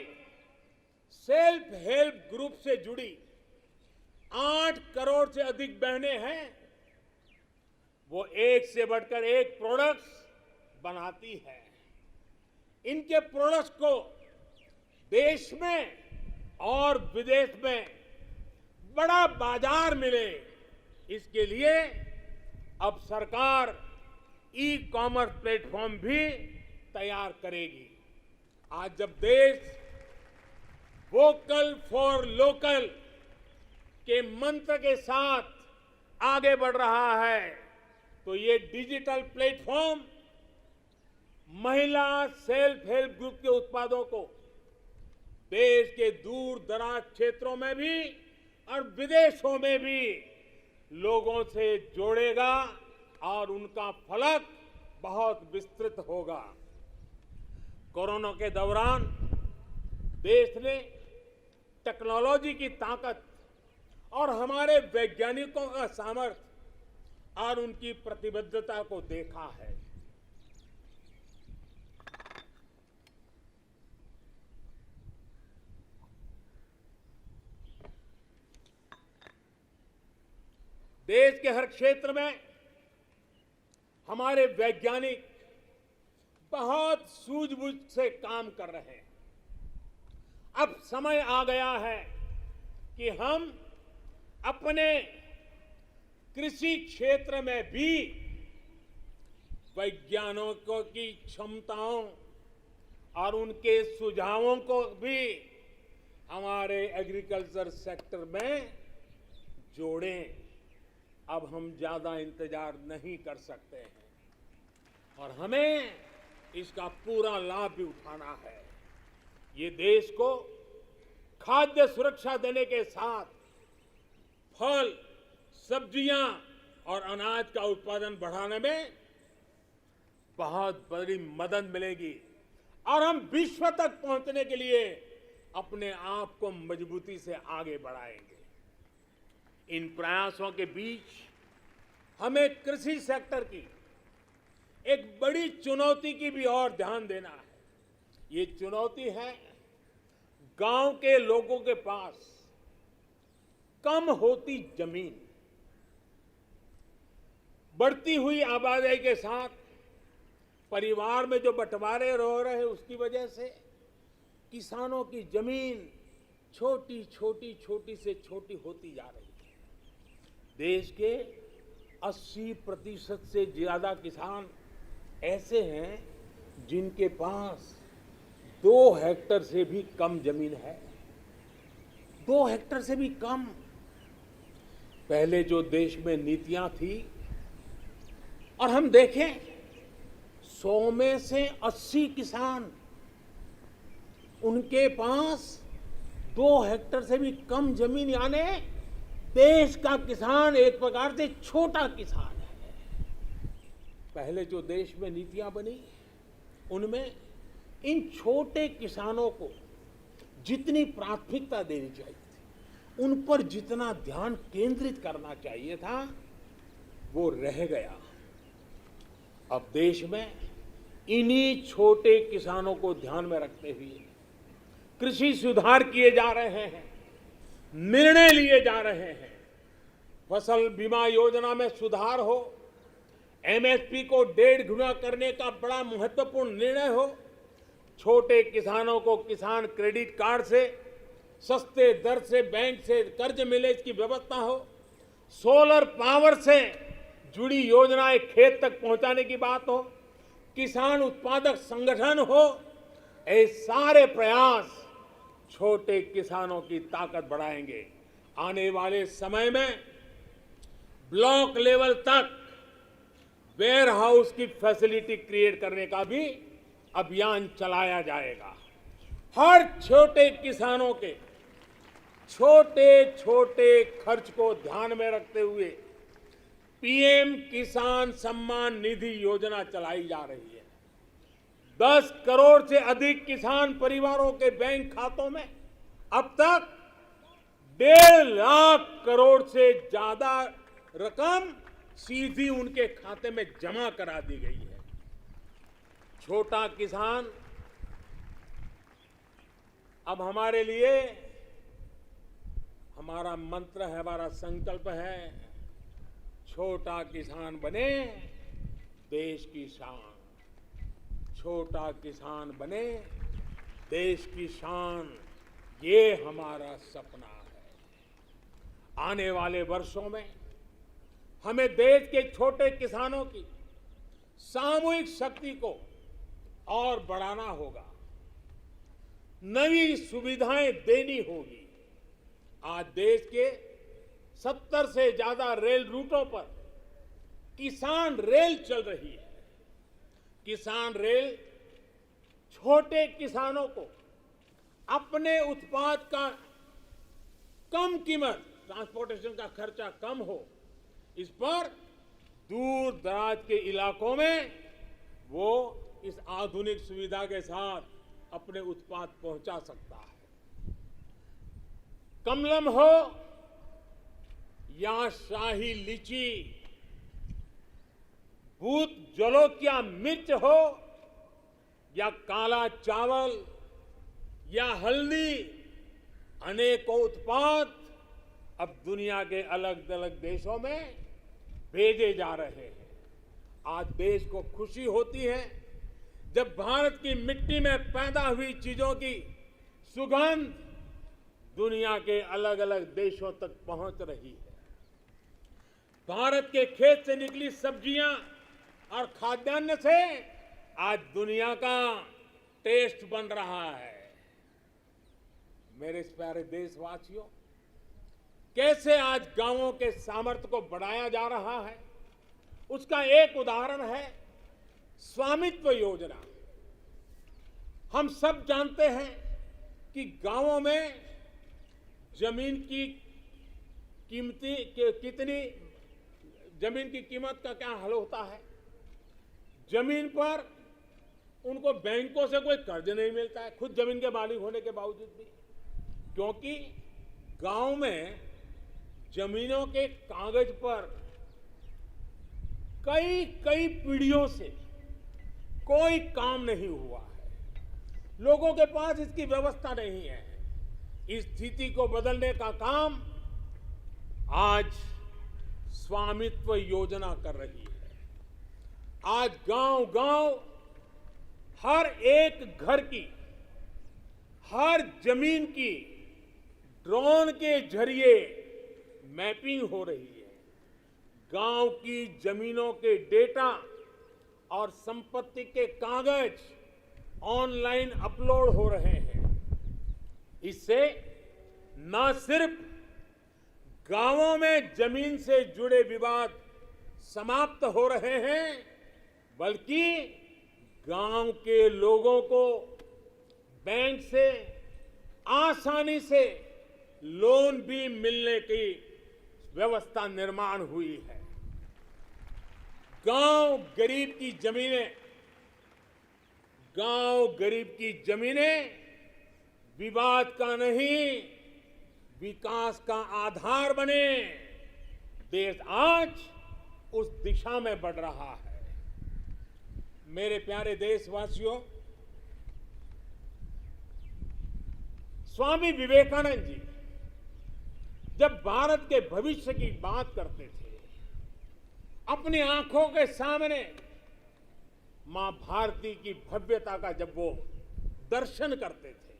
सेल्फ हेल्प ग्रुप से जुड़ी 8 करोड़ से अधिक बहनें हैं, वो एक से बढ़कर एक प्रोडक्ट्स बनाती है। इनके प्रोडक्ट्स को देश में और विदेश में बड़ा बाजार मिले, इसके लिए अब सरकार ई कॉमर्स प्लेटफॉर्म भी तैयार करेगी। आज जब देश वोकल फॉर लोकल के मंत्र के साथ आगे बढ़ रहा है, तो ये डिजिटल प्लेटफॉर्म महिला सेल्फ हेल्प ग्रुप के उत्पादों को देश के दूर दराज क्षेत्रों में भी और विदेशों में भी लोगों से जोड़ेगा और उनका फलक बहुत विस्तृत होगा। कोरोना के दौरान देश ने टेक्नोलॉजी की ताकत और हमारे वैज्ञानिकों का सामर्थ्य और उनकी प्रतिबद्धता को देखा है। देश के हर क्षेत्र में हमारे वैज्ञानिक बहुत सूझबूझ से काम कर रहे हैं। अब समय आ गया है कि हम अपने कृषि क्षेत्र में भी वैज्ञानिकों की क्षमताओं और उनके सुझावों को भी हमारे एग्रीकल्चर सेक्टर में जोड़ें। अब हम ज्यादा इंतजार नहीं कर सकते हैं और हमें इसका पूरा लाभ भी उठाना है। ये देश को खाद्य सुरक्षा देने के साथ फल, सब्जियां और अनाज का उत्पादन बढ़ाने में बहुत बड़ी मदद मिलेगी और हम विश्व तक पहुंचने के लिए अपने आप को मजबूती से आगे बढ़ाएंगे। इन प्रयासों के बीच हमें कृषि सेक्टर की एक बड़ी चुनौती की भी और ध्यान देना है। ये चुनौती है गांव के लोगों के पास कम होती जमीन। बढ़ती हुई आबादी के साथ परिवार में जो बंटवारे हो रहे हैं, उसकी वजह से किसानों की जमीन छोटी छोटी से छोटी होती जा रही है। देश के 80% से ज्यादा किसान ऐसे हैं जिनके पास 2 हेक्टेयर से भी कम जमीन है। 2 हेक्टेयर से भी कम। पहले जो देश में नीतियां थी, और हम देखें 100 में से 80 किसान उनके पास 2 हेक्टेयर से भी कम जमीन, यानी देश का किसान एक प्रकार से छोटा किसान है। पहले जो देश में नीतियां बनी, उनमें इन छोटे किसानों को जितनी प्राथमिकता देनी चाहिए थी, उन पर जितना ध्यान केंद्रित करना चाहिए था, वो रह गया। अब देश में इन्हीं छोटे किसानों को ध्यान में रखते हुए कृषि सुधार किए जा रहे हैं, निर्णय लिए जा रहे हैं। फसल बीमा योजना में सुधार हो, एमएसपी को 1.5 गुना करने का बड़ा महत्वपूर्ण निर्णय हो, छोटे किसानों को किसान क्रेडिट कार्ड से सस्ते दर से बैंक से कर्ज मिले, इसकी व्यवस्था हो, सोलर पावर से जुड़ी योजनाएं खेत तक पहुंचाने की बात हो, किसान उत्पादक संगठन हो, ये सारे प्रयास छोटे किसानों की ताकत बढ़ाएंगे। आने वाले समय में ब्लॉक लेवल तक वेयर हाउस की फैसिलिटी क्रिएट करने का भी अभियान चलाया जाएगा। हर छोटे किसानों के छोटे छोटे खर्च को ध्यान में रखते हुए पीएम किसान सम्मान निधि योजना चलाई जा रही है। 10 करोड़ से अधिक किसान परिवारों के बैंक खातों में अब तक 1.5 लाख करोड़ से ज्यादा रकम सीधी उनके खाते में जमा करा दी गई है। छोटा किसान अब हमारे लिए, हमारा मंत्र है, हमारा संकल्प है, छोटा किसान बने देश की शान। छोटा किसान बने देश की शान, ये हमारा सपना है। आने वाले वर्षों में हमें देश के छोटे किसानों की सामूहिक शक्ति को और बढ़ाना होगा, नई सुविधाएं देनी होगी। आज देश के 70 से ज्यादा रेल रूटों पर किसान रेल चल रही है। किसान रेल छोटे किसानों को अपने उत्पाद का कम कीमत, ट्रांसपोर्टेशन का खर्चा कम हो, इस पर दूर दराज के इलाकों में वो इस आधुनिक सुविधा के साथ अपने उत्पाद पहुंचा सकता है। कमलम हो या शाही लीची, भूत जलोकिया मिर्च हो या काला चावल या हल्दी, अनेकों उत्पाद अब दुनिया के अलग अलग देशों में भेजे जा रहे हैं। आज देश को खुशी होती है जब भारत की मिट्टी में पैदा हुई चीजों की सुगंध दुनिया के अलग अलग देशों तक पहुंच रही है। भारत के खेत से निकली सब्जियां और खाद्यान्न से आज दुनिया का टेस्ट बन रहा है। मेरे प्यारे देशवासियों, कैसे आज गांवों के सामर्थ्य को बढ़ाया जा रहा है, उसका एक उदाहरण है स्वामित्व योजना। हम सब जानते हैं कि गांवों में जमीन की कीमत का क्या हल होता है। जमीन पर उनको बैंकों से कोई कर्ज नहीं मिलता है, खुद जमीन के मालिक होने के बावजूद भी, क्योंकि गांव में जमीनों के कागज पर कई पीढ़ियों से कोई काम नहीं हुआ है। लोगों के पास इसकी व्यवस्था नहीं है। इस स्थिति को बदलने का काम आज स्वामित्व योजना कर रही है। आज गांव-गांव हर एक घर की, हर जमीन की ड्रोन के जरिए मैपिंग हो रही है। गांव की जमीनों के डेटा और संपत्ति के कागज ऑनलाइन अपलोड हो रहे हैं। इससे न सिर्फ गांवों में जमीन से जुड़े विवाद समाप्त हो रहे हैं, बल्कि गांव के लोगों को बैंक से आसानी से लोन भी मिलने की व्यवस्था निर्माण हुई है। गांव गरीब की जमीनें विवाद का नहीं, विकास का आधार बने। देश आज उस दिशा में बढ़ रहा है। मेरे प्यारे देशवासियों, स्वामी विवेकानंद जी जब भारत के भविष्य की बात करते थे, अपनी आंखों के सामने मां भारती की भव्यता का जब वो दर्शन करते थे,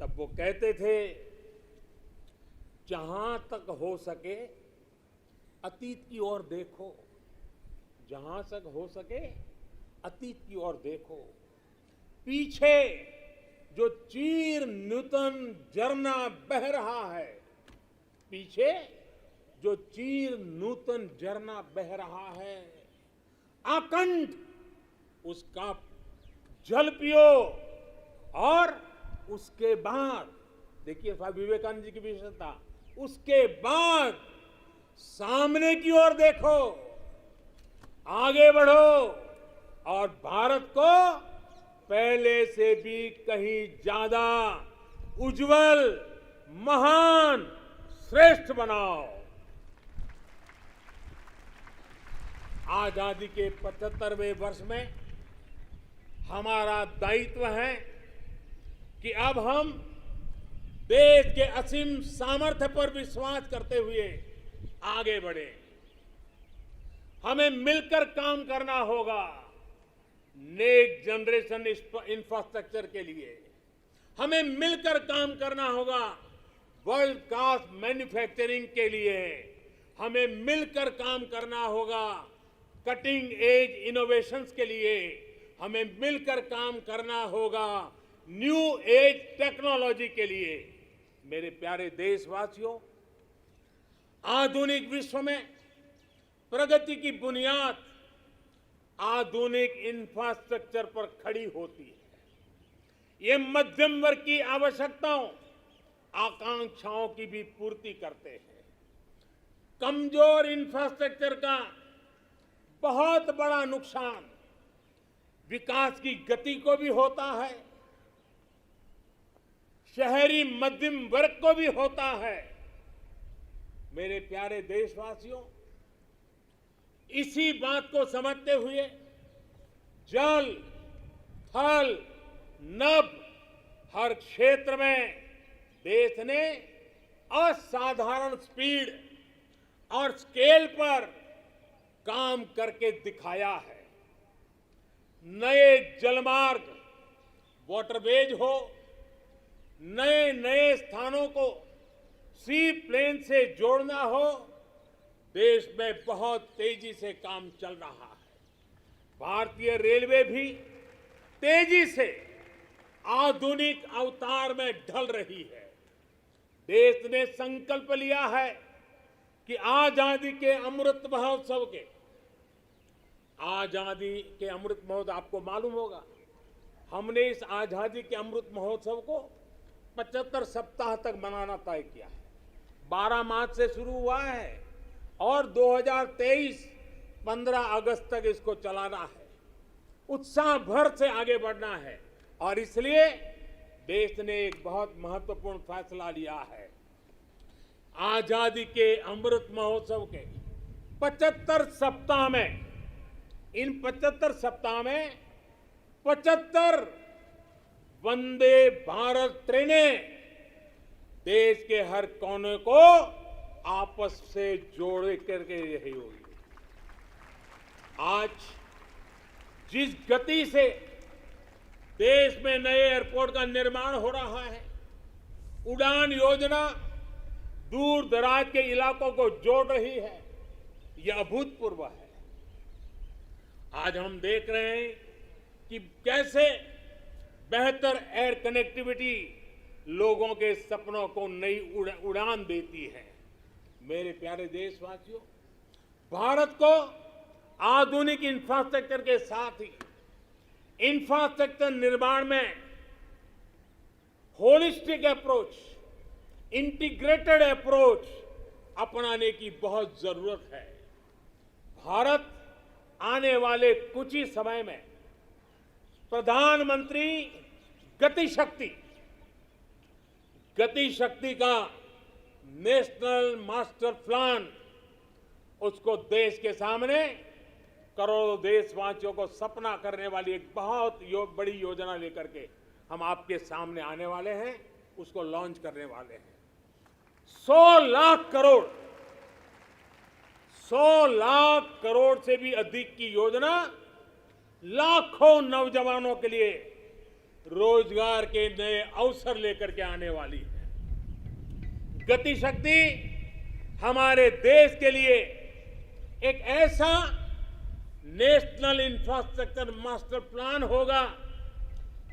तब वो कहते थे, जहां तक हो सके अतीत की ओर देखो, जहां तक हो सके अतीत की ओर देखो। पीछे जो चीर नूतन झरना बह रहा है, पीछे जो चीर नूतन झरना बह रहा है, आकंठ उसका जल पियो। और उसके बाद देखिए स्वामी विवेकानंद जी की विशेषता, उसके बाद सामने की ओर देखो, आगे बढ़ो और भारत को पहले से भी कहीं ज्यादा उज्जवल, महान, श्रेष्ठ बनाओ। आजादी के 75वें वर्ष में हमारा दायित्व है कि अब हम देश के असीम सामर्थ्य पर विश्वास करते हुए आगे बढ़े। हमें मिलकर काम करना होगा नेक्स्ट जनरेशन इंफ्रास्ट्रक्चर के लिए। हमें मिलकर काम करना होगा वर्ल्ड क्लास मैन्युफैक्चरिंग के लिए हमें मिलकर काम करना होगा। कटिंग एज इनोवेशंस के लिए हमें मिलकर काम करना होगा। न्यू एज टेक्नोलॉजी के लिए। मेरे प्यारे देशवासियों, आधुनिक विश्व में प्रगति की बुनियाद आधुनिक इंफ्रास्ट्रक्चर पर खड़ी होती है। ये मध्यम वर्ग की आवश्यकताओं, आकांक्षाओं की भी पूर्ति करते हैं। कमजोर इंफ्रास्ट्रक्चर का बहुत बड़ा नुकसान विकास की गति को भी होता है, शहरी मध्यम वर्ग को भी होता है। मेरे प्यारे देशवासियों, इसी बात को समझते हुए जल, थल, नभ हर क्षेत्र में देश ने असाधारण स्पीड और स्केल पर काम करके दिखाया है। नए जलमार्ग, वाटरवेज हो, नए नए स्थानों को सी प्लेन से जोड़ना हो, देश में बहुत तेजी से काम चल रहा है। भारतीय रेलवे भी तेजी से आधुनिक अवतार में ढल रही है। देश ने संकल्प लिया है कि आजादी के अमृत महोत्सव आपको मालूम होगा, हमने इस आजादी के अमृत महोत्सव को 75 सप्ताह तक मनाना तय किया है। 12 मार्च से शुरू हुआ है और 2023 15 अगस्त तक इसको चलाना है। उत्साह भर से आगे बढ़ना है और इसलिए देश ने एक बहुत महत्वपूर्ण फैसला लिया है। आजादी के अमृत महोत्सव के 75 सप्ताह में, इन 75 सप्ताह में 75 वंदे भारत ट्रेनें देश के हर कोने को आपस से जोड़ करके रही होगी। आज जिस गति से देश में नए एयरपोर्ट का निर्माण हो रहा है, उड़ान योजना दूर दराज के इलाकों को जोड़ रही है, यह अभूतपूर्व है। आज हम देख रहे हैं कि कैसे बेहतर एयर कनेक्टिविटी लोगों के सपनों को नई उड़ान देती है। मेरे प्यारे देशवासियों, भारत को आधुनिक इंफ्रास्ट्रक्चर के साथ ही इंफ्रास्ट्रक्चर निर्माण में होलिस्टिक अप्रोच, इंटीग्रेटेड अप्रोच अपनाने की बहुत जरूरत है। भारत आने वाले कुछ ही समय में प्रधानमंत्री गति शक्ति का नेशनल मास्टर प्लान, उसको देश के सामने करोड़ों देशवासियों को सपना करने वाली एक बहुत बड़ी योजना लेकर के हम आपके सामने आने वाले हैं, उसको लॉन्च करने वाले हैं। 100 लाख करोड़ से भी अधिक की योजना लाखों नौजवानों के लिए रोजगार के नए अवसर लेकर के आने वाली है। गति शक्ति हमारे देश के लिए एक ऐसा नेशनल इंफ्रास्ट्रक्चर मास्टर प्लान होगा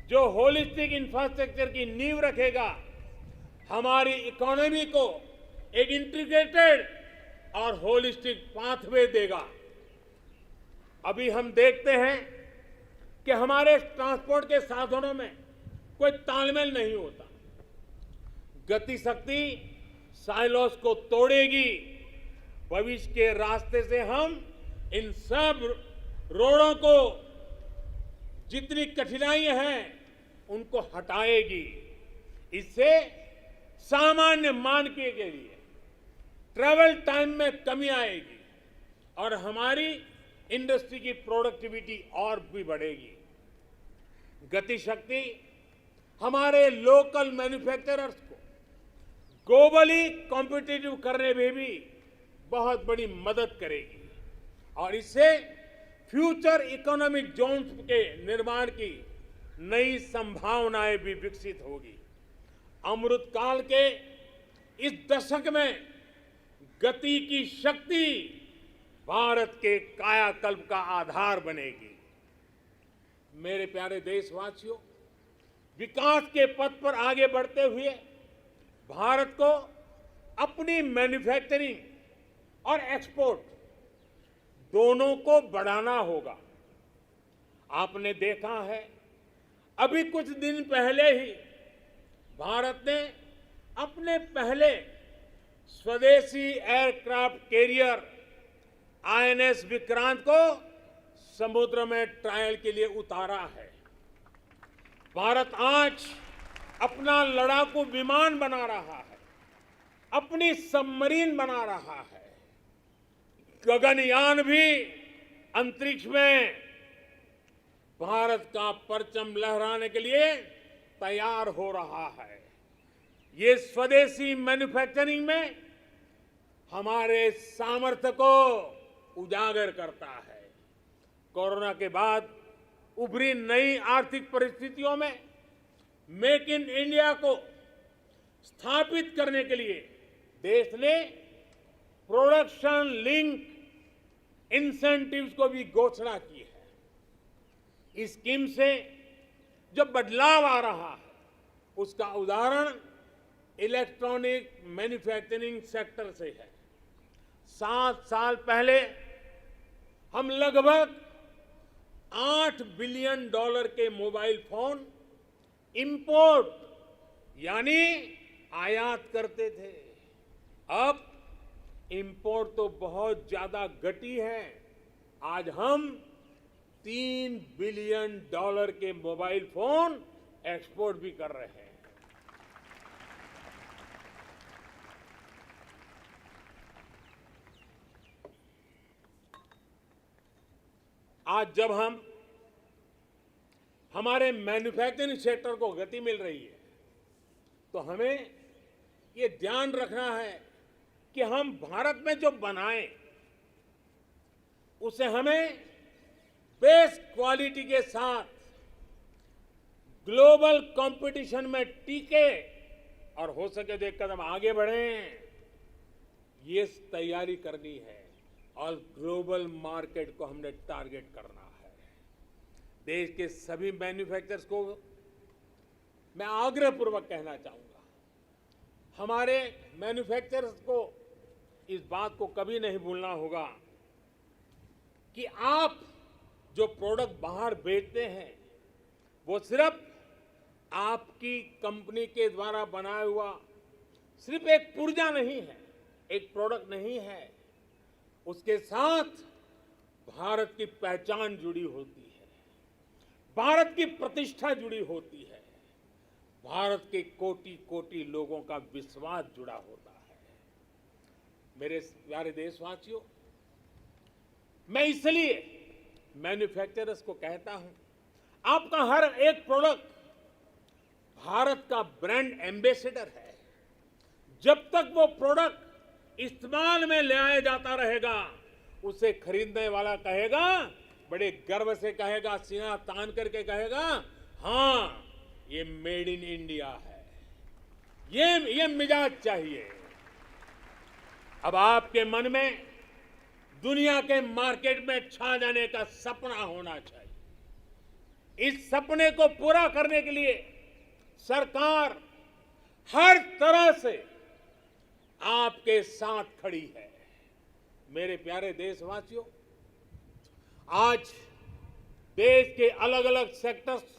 जो होलिस्टिक इंफ्रास्ट्रक्चर की नींव रखेगा, हमारी इकोनॉमी को एक इंटीग्रेटेड और होलिस्टिक पाथवे देगा। अभी हम देखते हैं कि हमारे ट्रांसपोर्ट के साधनों में कोई तालमेल नहीं होता। गति शक्ति साइलोस को तोड़ेगी। भविष्य के रास्ते से हम इन सब रोडों को, जितनी कठिनाइयां हैं, उनको हटाएगी। इससे सामान्य मानवीय के लिए ट्रैवल टाइम में कमी आएगी और हमारी इंडस्ट्री की प्रोडक्टिविटी और भी बढ़ेगी। गति शक्ति हमारे लोकल मैन्युफैक्चरर्स को ग्लोबली कॉम्पिटिटिव करने में भी बहुत बड़ी मदद करेगी और इससे फ्यूचर इकोनॉमिक जोन्स के निर्माण की नई संभावनाएं भी विकसित होगी। अमृतकाल के इस दशक में गति की शक्ति भारत के कायाकल्प का आधार बनेगी। मेरे प्यारे देशवासियों, विकास के पथ पर आगे बढ़ते हुए भारत को अपनी मैन्युफैक्चरिंग और एक्सपोर्ट दोनों को बढ़ाना होगा। आपने देखा है, अभी कुछ दिन पहले ही भारत ने अपने पहले स्वदेशी एयरक्राफ्ट कैरियर आईएनएस विक्रांत को समुद्र में ट्रायल के लिए उतारा है। भारत आज अपना लड़ाकू विमान बना रहा है, अपनी सबमरीन बना रहा है, गगनयान भी अंतरिक्ष में भारत का परचम लहराने के लिए तैयार हो रहा है। ये स्वदेशी मैन्युफैक्चरिंग में हमारे सामर्थ्य को उजागर करता है। कोरोना के बाद उभरी नई आर्थिक परिस्थितियों में मेक इन इंडिया को स्थापित करने के लिए देश ने प्रोडक्शन लिंक इंसेंटिव्स को भी घोषणा की है। इस स्कीम से जो बदलाव आ रहा है उसका उदाहरण इलेक्ट्रॉनिक मैन्युफैक्चरिंग सेक्टर से है। 7 साल पहले हम लगभग $8 बिलियन के मोबाइल फोन इंपोर्ट यानी आयात करते थे। अब इंपोर्ट तो बहुत ज्यादा घटी है। आज हम $3 बिलियन के मोबाइल फोन एक्सपोर्ट भी कर रहे हैं। आज जब हमारे मैन्युफैक्चरिंग सेक्टर को गति मिल रही है तो हमें ये ध्यान रखना है कि हम भारत में जो बनाएं उसे हमें बेस्ट क्वालिटी के साथ ग्लोबल कंपटीशन में टिके और हो सके तो एक कदम आगे बढ़ें, ये तैयारी करनी है और ग्लोबल मार्केट को हमने टारगेट करना है। देश के सभी मैन्युफैक्चरर्स को मैं आग्रहपूर्वक कहना चाहूंगा, हमारे मैन्युफैक्चरर्स को इस बात को कभी नहीं भूलना होगा कि आप जो प्रोडक्ट बाहर बेचते हैं वो सिर्फ आपकी कंपनी के द्वारा बनाया हुआ सिर्फ एक पुर्जा नहीं है, एक प्रोडक्ट नहीं है। उसके साथ भारत की पहचान जुड़ी होती है, भारत की प्रतिष्ठा जुड़ी होती है, भारत के कोटि-कोटि लोगों का विश्वास जुड़ा होता है। मेरे प्यारे देशवासियों, मैं इसलिए मैन्युफैक्चरर्स को कहता हूं, आपका हर एक प्रोडक्ट भारत का ब्रांड एम्बेसडर है। जब तक वो प्रोडक्ट इस्तेमाल में ले आया जाता रहेगा, उसे खरीदने वाला कहेगा, बड़े गर्व से कहेगा, सीना तान करके कहेगा, हाँ ये मेड इन इंडिया है। ये मिजाज चाहिए। अब आपके मन में दुनिया के मार्केट में छा जाने का सपना होना चाहिए। इस सपने को पूरा करने के लिए सरकार हर तरह से आपके साथ खड़ी है। मेरे प्यारे देशवासियों, आज देश के अलग अलग सेक्टर्स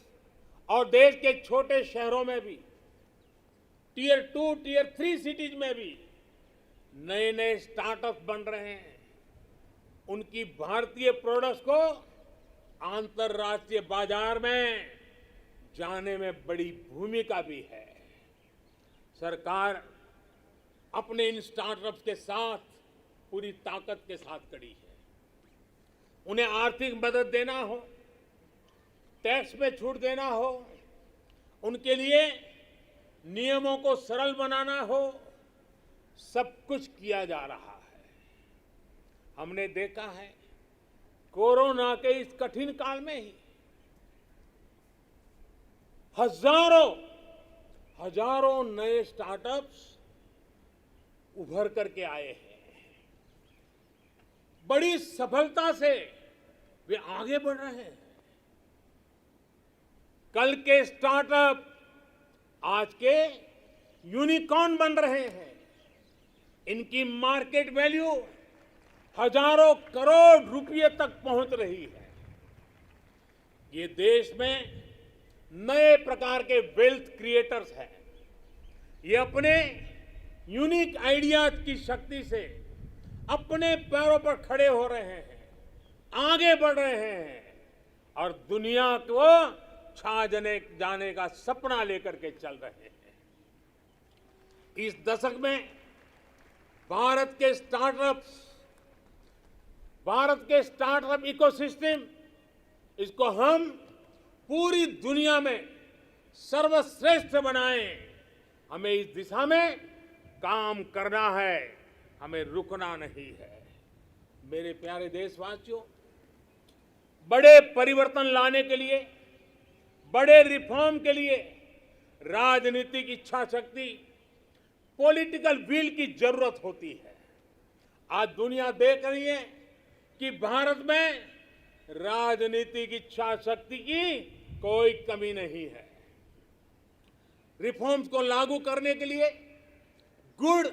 और देश के छोटे शहरों में भी, टियर 2, टियर 3 सिटीज में भी नए नए स्टार्टअप बन रहे हैं। उनकी भारतीय प्रोडक्ट्स को अंतर्राष्ट्रीय बाजार में जाने में बड़ी भूमिका भी है। सरकार अपने इन स्टार्टअप्स के साथ पूरी ताकत के साथ खड़ी है। उन्हें आर्थिक मदद देना हो, टैक्स में छूट देना हो, उनके लिए नियमों को सरल बनाना हो, सब कुछ किया जा रहा है। हमने देखा है कोरोना के इस कठिन काल में ही हजारों नए स्टार्टअप्स उभर करके आए हैं। बड़ी सफलता से वे आगे बढ़ रहे हैं। कल के स्टार्टअप आज के यूनिकॉर्न बन रहे हैं। इनकी मार्केट वैल्यू हजारों करोड़ रुपए तक पहुंच रही है। ये देश में नए प्रकार के वेल्थ क्रिएटर्स हैं। ये अपने यूनिक आइडियाज की शक्ति से अपने पैरों पर खड़े हो रहे हैं, आगे बढ़ रहे हैं और दुनिया को छा जाने का सपना लेकर के चल रहे हैं। इस दशक में भारत के स्टार्टअप इकोसिस्टम, इसको हम पूरी दुनिया में सर्वश्रेष्ठ बनाएं। हमें इस दिशा में काम करना है, हमें रुकना नहीं है। मेरे प्यारे देशवासियों, बड़े परिवर्तन लाने के लिए, बड़े रिफॉर्म के लिए राजनीतिक इच्छा शक्ति, पॉलिटिकल विल की जरूरत होती है। आज दुनिया देख रही है कि भारत में राजनीतिक इच्छा शक्ति की कोई कमी नहीं है। रिफॉर्म्स को लागू करने के लिए गुड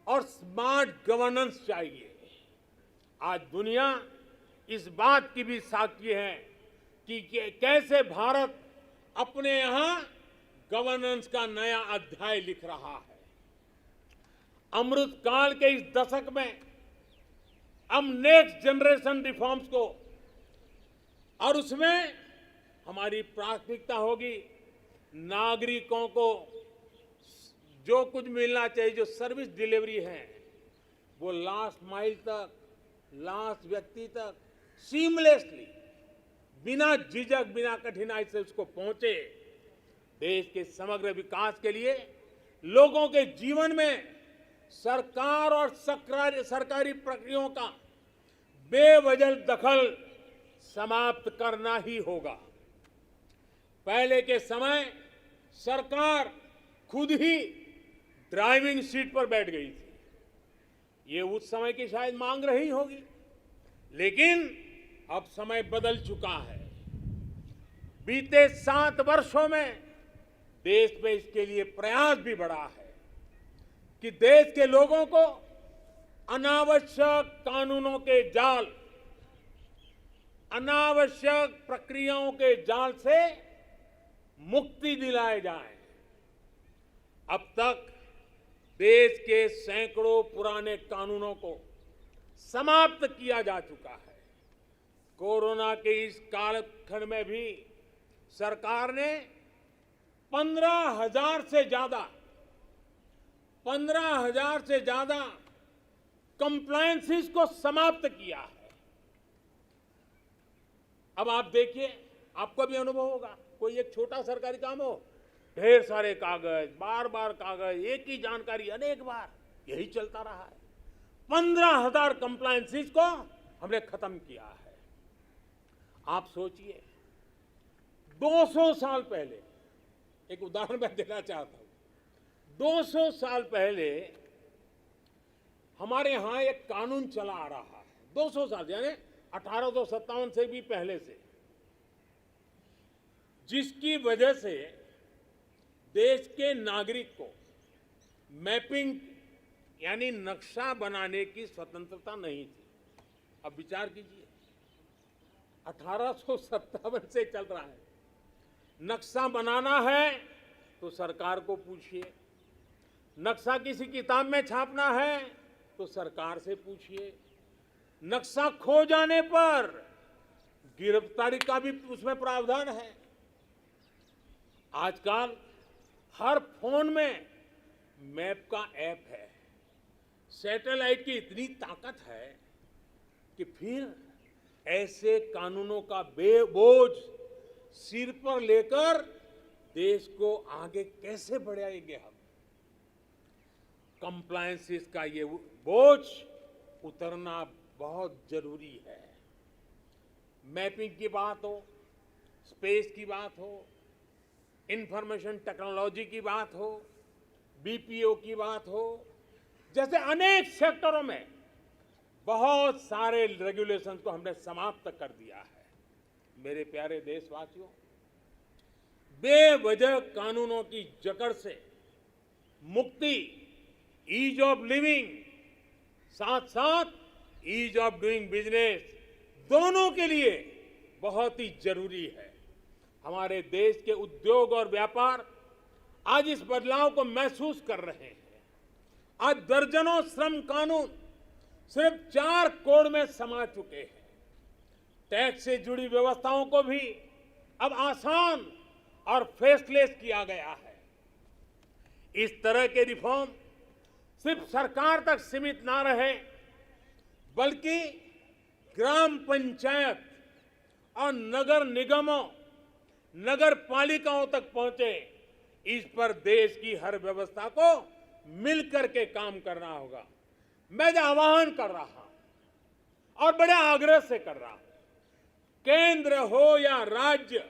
और स्मार्ट गवर्नेंस चाहिए। आज दुनिया इस बात की भी साक्षी है कि कैसे भारत अपने यहां गवर्नेंस का नया अध्याय लिख रहा है। अमृत काल के इस दशक में हम नेक्स्ट जनरेशन रिफॉर्म्स को, और उसमें हमारी प्राथमिकता होगी नागरिकों को जो कुछ मिलना चाहिए, जो सर्विस डिलीवरी है वो लास्ट माइल तक, लास्ट व्यक्ति तक सीमलेसली, बिना झिझक, बिना कठिनाई से उसको पहुंचे। देश के समग्र विकास के लिए लोगों के जीवन में सरकार और सरकारी प्रक्रियाओं का बेवजह दखल समाप्त करना ही होगा। पहले के समय सरकार खुद ही ड्राइविंग सीट पर बैठ गई थी। ये उस समय की शायद मांग रही होगी, लेकिन अब समय बदल चुका है। बीते 7 वर्षों में देश में इसके लिए प्रयास भी बढ़ा है कि देश के लोगों को अनावश्यक कानूनों के जाल, अनावश्यक प्रक्रियाओं के जाल से मुक्ति दिलाए जाए। अब तक देश के सैकड़ों पुराने कानूनों को समाप्त किया जा चुका है। कोरोना के इस कालखंड में भी सरकार ने 15,000 से ज्यादा कंप्लायंसेस को समाप्त किया है। अब आप देखिए, आपको भी अनुभव होगा, कोई एक छोटा सरकारी काम हो, ढेर सारे कागज, बार बार कागज, एक ही जानकारी अनेक बार, यही चलता रहा है। 15,000 कंप्लायंसेस को हमने खत्म किया है। आप सोचिए, 200 साल पहले, एक उदाहरण मैं देना चाहता हूं। 200 साल पहले हमारे यहां एक कानून चला आ रहा है। 200 साल यानी 1857 से भी पहले से, जिसकी वजह से देश के नागरिक को मैपिंग यानी नक्शा बनाने की स्वतंत्रता नहीं थी। अब विचार कीजिए, 1857 से चल रहा है। नक्शा बनाना है तो सरकार को पूछिए, नक्शा किसी किताब में छापना है तो सरकार से पूछिए, नक्शा खो जाने पर गिरफ्तारी का भी उसमें प्रावधान है। आजकल हर फोन में मैप का ऐप है। सैटेलाइट की इतनी ताकत है कि फिर ऐसे कानूनों का बोझ सिर पर लेकर देश को आगे कैसे बढ़ाएंगे हम। कंप्लायंसेस का ये बोझ उतरना बहुत जरूरी है। मैपिंग की बात हो, स्पेस की बात हो, इंफॉर्मेशन टेक्नोलॉजी की बात हो, बीपीओ की बात हो, जैसे अनेक सेक्टरों में बहुत सारे रेगुलेशंस को हमने समाप्त कर दिया है। मेरे प्यारे देशवासियों, बेवजह कानूनों की जकड़ से मुक्ति, ईज ऑफ लिविंग, साथ साथ ईज ऑफ डूइंग बिजनेस, दोनों के लिए बहुत ही जरूरी है। हमारे देश के उद्योग और व्यापार आज इस बदलाव को महसूस कर रहे हैं। आज दर्जनों श्रम कानून सिर्फ 4 कोड में समा चुके हैं। टैक्स से जुड़ी व्यवस्थाओं को भी अब आसान और फेसलेस किया गया है। इस तरह के रिफॉर्म सिर्फ सरकार तक सीमित ना रहे, बल्कि ग्राम पंचायत और नगर निगमों, नगर पालिकाओं तक पहुंचे। इस पर देश की हर व्यवस्था को मिलकर के काम करना होगा। मैं जो आह्वान कर रहा हूं और बड़े आग्रह से कर रहा हूं, केंद्र हो या राज्य,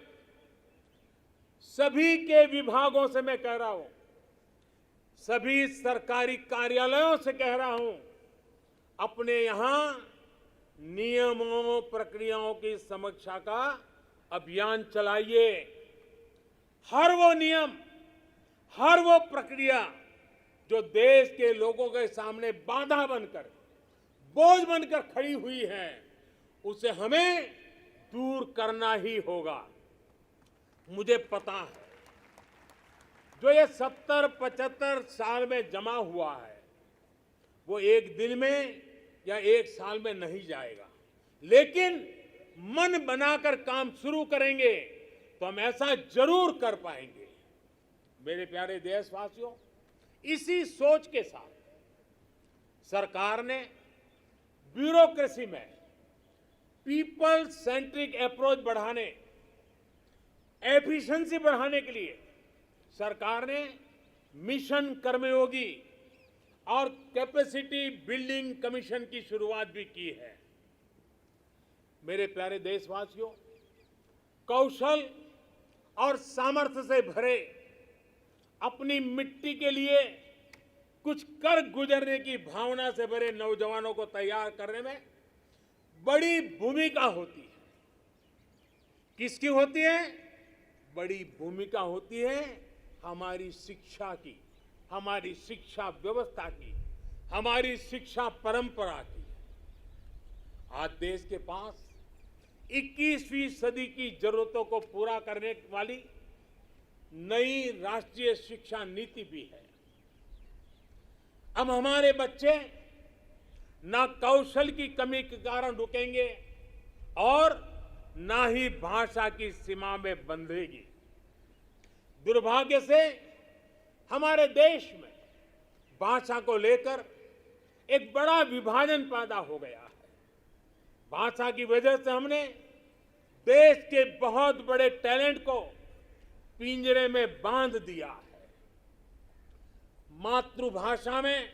सभी के विभागों से मैं कह रहा हूं, सभी सरकारी कार्यालयों से कह रहा हूं, अपने यहां नियमों प्रक्रियाओं की समीक्षा का अभियान चलाइए। हर वो नियम, हर वो प्रक्रिया जो देश के लोगों के सामने बाधा बनकर, बोझ बनकर खड़ी हुई है, उसे हमें दूर करना ही होगा। मुझे पता है, जो ये 70-75 साल में जमा हुआ है, वो एक दिन में या एक साल में नहीं जाएगा। लेकिन मन बनाकर काम शुरू करेंगे तो हम ऐसा जरूर कर पाएंगे। मेरे प्यारे देशवासियों, इसी सोच के साथ सरकार ने ब्यूरोक्रेसी में पीपल सेंट्रिक अप्रोच बढ़ाने, एफिशिएंसी बढ़ाने के लिए सरकार ने मिशन कर्मयोगी और कैपेसिटी बिल्डिंग कमीशन की शुरुआत भी की है। मेरे प्यारे देशवासियों, कौशल और सामर्थ्य से भरे, अपनी मिट्टी के लिए कुछ कर गुजरने की भावना से भरे नौजवानों को तैयार करने में बड़ी भूमिका होती है। किसकी होती है? बड़ी भूमिका होती है हमारी शिक्षा की, हमारी शिक्षा व्यवस्था की, हमारी शिक्षा परंपरा की। आज देश के पास 21वीं सदी की जरूरतों को पूरा करने वाली नई राष्ट्रीय शिक्षा नीति भी है। अब हमारे बच्चे ना कौशल की कमी के कारण रुकेंगे और ना ही भाषा की सीमा में बंधेगी। दुर्भाग्य से हमारे देश में भाषा को लेकर एक बड़ा विभाजन पैदा हो गया है। भाषा की वजह से हमने देश के बहुत बड़े टैलेंट को पिंजरे में बांध दिया है। मातृभाषा में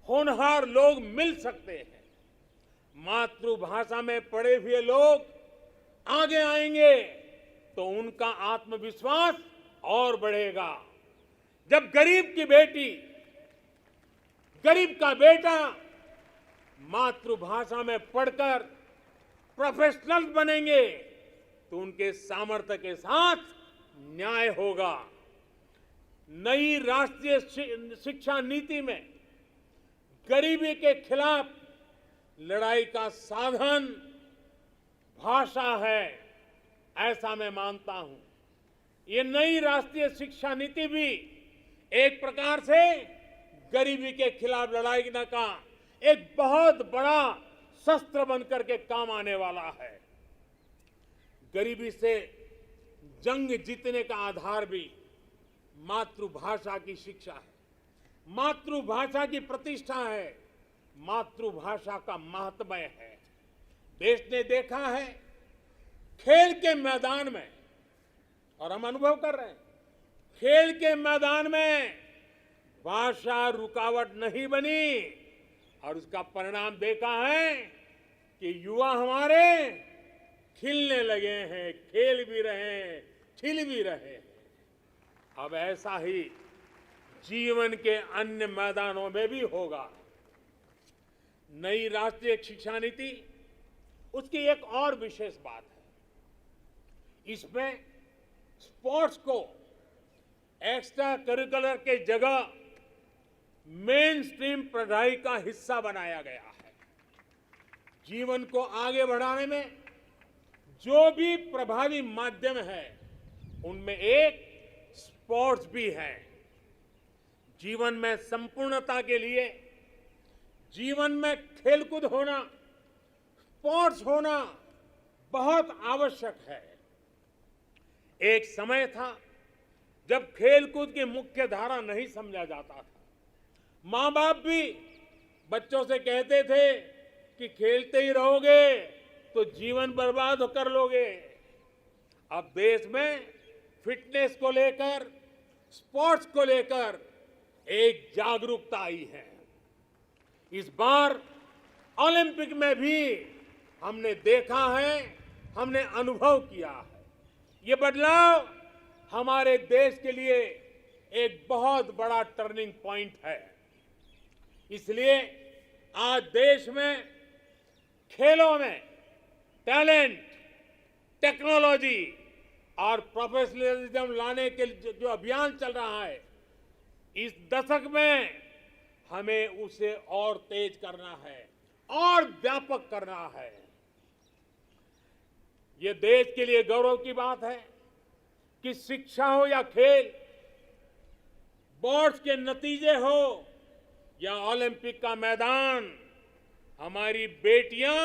होनहार लोग मिल सकते हैं। मातृभाषा में पढ़े हुए लोग आगे आएंगे तो उनका आत्मविश्वास और बढ़ेगा। जब गरीब की बेटी, गरीब का बेटा मातृभाषा में पढ़कर प्रोफेशनल बनेंगे तो उनके सामर्थ्य के साथ न्याय होगा। नई राष्ट्रीय शिक्षा नीति में गरीबी के खिलाफ लड़ाई का साधन भाषा है, ऐसा मैं मानता हूं। ये नई राष्ट्रीय शिक्षा नीति भी एक प्रकार से गरीबी के खिलाफ लड़ाई का एक बहुत बड़ा शस्त्र बनकर के काम आने वाला है। गरीबी से जंग जीतने का आधार भी मातृभाषा की शिक्षा है, मातृभाषा की प्रतिष्ठा है, मातृभाषा का महात्म्य है। देश ने देखा है खेल के मैदान में, और हम अनुभव कर रहे हैं, खेल के मैदान में भाषा रुकावट नहीं बनी और उसका परिणाम देखा है कि युवा हमारे खिलने लगे हैं, खेल भी रहे हैं, खिल भी रहे हैं। अब ऐसा ही जीवन के अन्य मैदानों में भी होगा। नई राष्ट्रीय शिक्षा नीति, उसकी एक और विशेष बात है, इसमें स्पोर्ट्स को एक्स्ट्रा करिकुलर के जगह मेन स्ट्रीम पढ़ाई का हिस्सा बनाया गया है। जीवन को आगे बढ़ाने में जो भी प्रभावी माध्यम है, उनमें एक स्पोर्ट्स भी है। जीवन में संपूर्णता के लिए जीवन में खेलकूद होना, स्पोर्ट्स होना बहुत आवश्यक है। एक समय था जब खेलकूद की मुख्य धारा नहीं समझा जाता था। मां बाप भी बच्चों से कहते थे कि खेलते ही रहोगे तो जीवन बर्बाद कर लोगे। अब देश में फिटनेस को लेकर, स्पोर्ट्स को लेकर एक जागरूकता आई है। इस बार ओलंपिक में भी हमने देखा है, हमने अनुभव किया है। ये बदलाव हमारे देश के लिए एक बहुत बड़ा टर्निंग पॉइंट है। इसलिए आज देश में खेलों में टैलेंट, टेक्नोलॉजी और प्रोफेशनलिज्म लाने के जो अभियान चल रहा है, इस दशक में हमें उसे और तेज करना है और व्यापक करना है। ये देश के लिए गौरव की बात है कि शिक्षा हो या खेल, बोर्ड्स के नतीजे हो या ओलंपिक का मैदान, हमारी बेटियां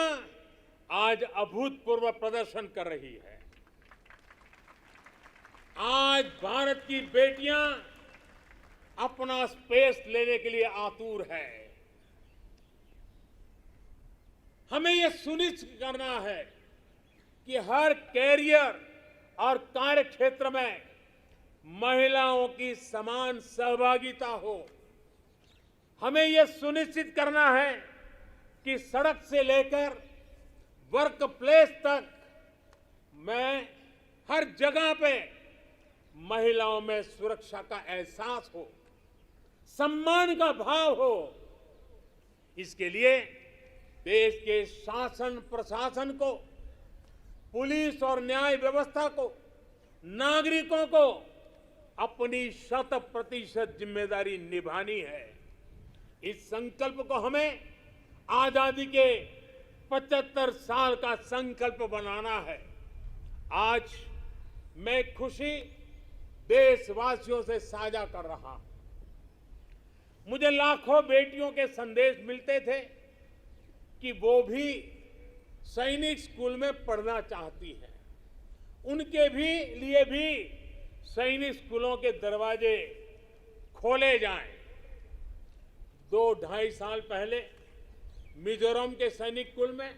आज अभूतपूर्व प्रदर्शन कर रही है। आज भारत की बेटियां अपना स्पेस लेने के लिए आतुर है। हमें यह सुनिश्चित करना है कि हर कैरियर और कार्य क्षेत्र में महिलाओं की समान सहभागिता हो। हमें यह सुनिश्चित करना है कि सड़क से लेकर वर्क प्लेस तक में हर जगह पे महिलाओं में सुरक्षा का एहसास हो, सम्मान का भाव हो। इसके लिए देश के शासन प्रशासन को, पुलिस और न्याय व्यवस्था को, नागरिकों को अपनी 100% जिम्मेदारी निभानी है। इस संकल्प को हमें आजादी के 75 साल का संकल्प बनाना है। आज मैं खुशी देशवासियों से साझा कर रहा हूं। मुझे लाखों बेटियों के संदेश मिलते थे कि वो भी सैनिक स्कूल में पढ़ना चाहती हैं। उनके लिए भी सैनिक स्कूलों के दरवाजे खोले जाएं। 2-2.5 साल पहले मिजोरम के सैनिक स्कूल में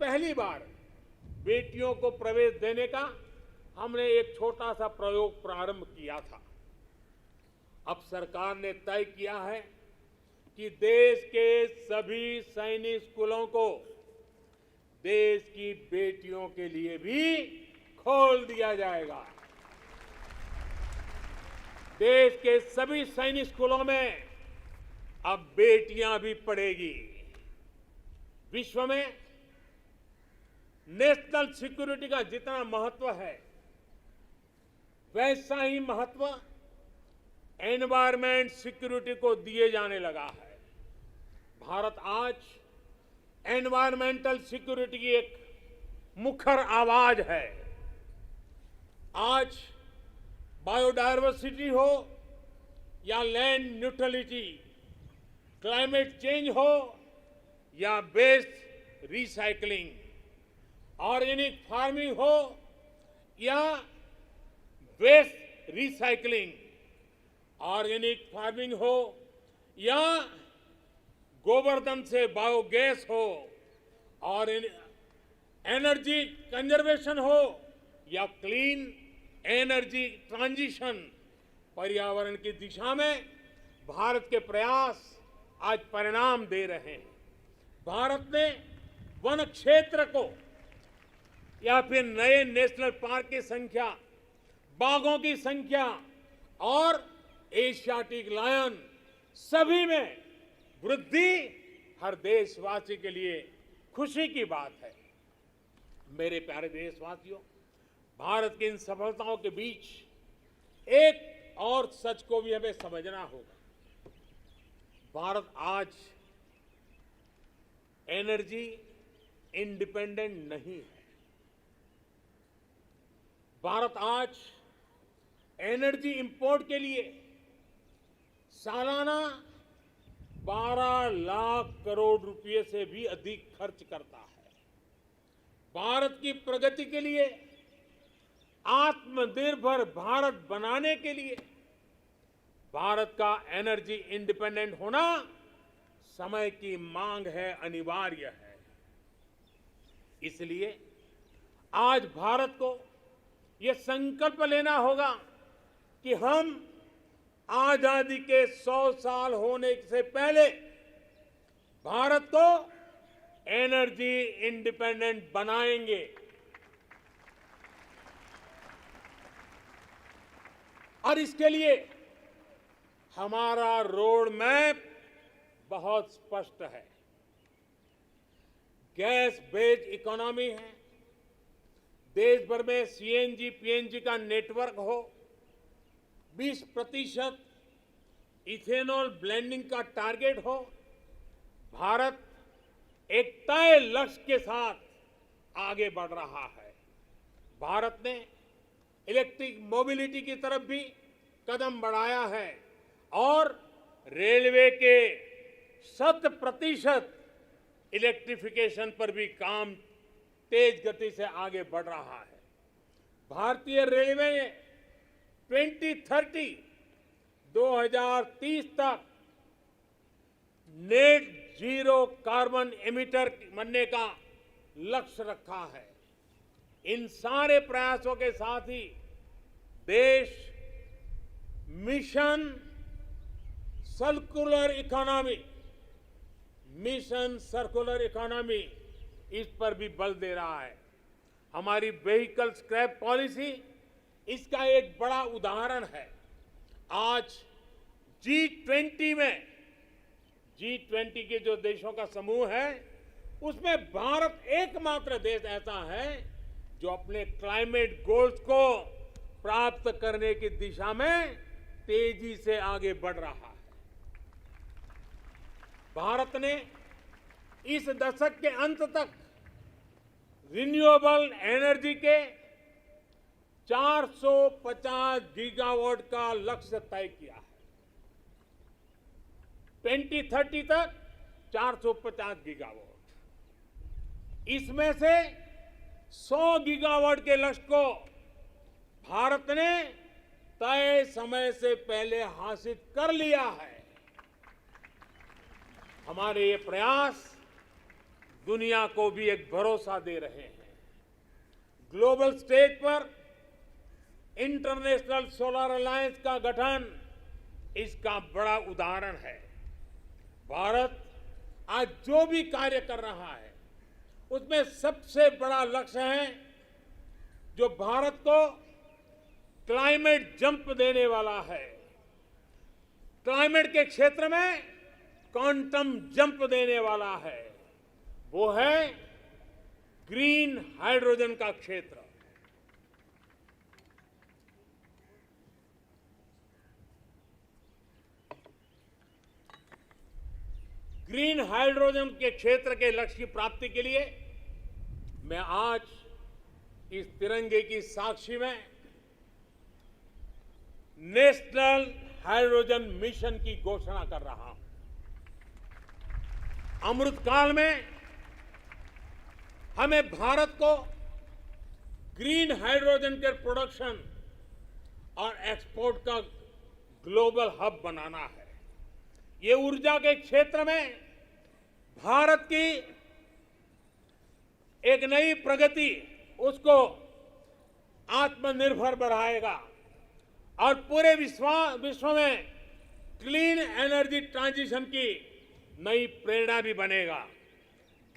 पहली बार बेटियों को प्रवेश देने का हमने एक छोटा सा प्रयोग प्रारंभ किया था। अब सरकार ने तय किया है कि देश के सभी सैनिक स्कूलों को देश की बेटियों के लिए भी खोल दिया जाएगा। देश के सभी सैनिक स्कूलों में अब बेटियां भी पढ़ेगी। विश्व में नेशनल सिक्योरिटी का जितना महत्व है, वैसा ही महत्व एनवायरमेंट सिक्योरिटी को दिए जाने लगा है। भारत आज एनवायरमेंटल सिक्योरिटी की एक मुखर आवाज है। आज बायोडायवर्सिटी हो या लैंड न्यूट्रलिटी, क्लाइमेट चेंज हो या वेस्ट रिसाइकलिंग, ऑर्गेनिक फार्मिंग हो या वेस्ट रिसाइकलिंग, ऑर्गेनिक फार्मिंग हो या गोवर्धन से बायोगैस हो, और एनर्जी कंजर्वेशन हो या क्लीन एनर्जी ट्रांजिशन, पर्यावरण की दिशा में भारत के प्रयास आज परिणाम दे रहे हैं। भारत ने वन क्षेत्र को या फिर नए नेशनल पार्क की संख्या, बाघों की संख्या और एशियाटिक लायन, सभी में वृद्धि हर देशवासी के लिए खुशी की बात है। मेरे प्यारे देशवासियों, भारत की इन सफलताओं के बीच एक और सच को भी हमें समझना होगा। भारत आज एनर्जी इंडिपेंडेंट नहीं है। भारत आज एनर्जी इंपोर्ट के लिए सालाना 12 लाख करोड़ रुपए से भी अधिक खर्च करता है। भारत की प्रगति के लिए, आत्मनिर्भर भारत बनाने के लिए भारत का एनर्जी इंडिपेंडेंट होना समय की मांग है, अनिवार्य है। इसलिए आज भारत को यह संकल्प लेना होगा कि हम आजादी के 100 साल होने से पहले भारत को एनर्जी इंडिपेंडेंट बनाएंगे। और इसके लिए हमारा रोड मैप बहुत स्पष्ट है। गैस बेस्ड इकोनॉमी है, देश भर में सीएनजी पीएनजी का नेटवर्क हो, 20% इथेनॉल ब्लेंडिंग का टारगेट हो। भारत एक तय लक्ष्य के साथ आगे बढ़ रहा है। भारत ने इलेक्ट्रिक मोबिलिटी की तरफ भी कदम बढ़ाया है और रेलवे के 100% इलेक्ट्रिफिकेशन पर भी काम तेज गति से आगे बढ़ रहा है। भारतीय रेलवे ने 2030 तक नेट जीरो कार्बन एमिटर बनने का लक्ष्य रखा है। इन सारे प्रयासों के साथ ही देश मिशन सर्कुलर इकोनॉमी इस पर भी बल दे रहा है। हमारी व्हीकल स्क्रैप पॉलिसी इसका एक बड़ा उदाहरण है। आज G20 के जो देशों का समूह है, उसमें भारत एकमात्र देश ऐसा है जो अपने क्लाइमेट गोल्स को प्राप्त करने की दिशा में तेजी से आगे बढ़ रहा है। भारत ने इस दशक के अंत तक रिन्यूएबल एनर्जी के 450 गीगावाट का लक्ष्य तय किया है। 2030 तक 450 गीगावाट। इसमें से 100 गीगावाट के लक्ष्य को भारत ने तय समय से पहले हासिल कर लिया है। हमारे ये प्रयास दुनिया को भी एक भरोसा दे रहे हैं। ग्लोबल स्टेज पर इंटरनेशनल सोलर अलायंस का गठन इसका बड़ा उदाहरण है। भारत आज जो भी कार्य कर रहा है, उसमें सबसे बड़ा लक्ष्य है जो भारत को क्लाइमेट जंप देने वाला है। क्लाइमेट के क्षेत्र में क्वांटम जंप देने वाला है, वो है ग्रीन हाइड्रोजन का क्षेत्र। ग्रीन हाइड्रोजन के क्षेत्र के लक्ष्य की प्राप्ति के लिए मैं आज इस तिरंगे की साक्षी में नेशनल हाइड्रोजन मिशन की घोषणा कर रहा हूं। अमृतकाल में हमें भारत को ग्रीन हाइड्रोजन के प्रोडक्शन और एक्सपोर्ट का ग्लोबल हब बनाना है। ये ऊर्जा के क्षेत्र में भारत की एक नई प्रगति उसको आत्मनिर्भर बढ़ाएगा और पूरे विश्व में क्लीन एनर्जी ट्रांजिशन की नई प्रेरणा भी बनेगा।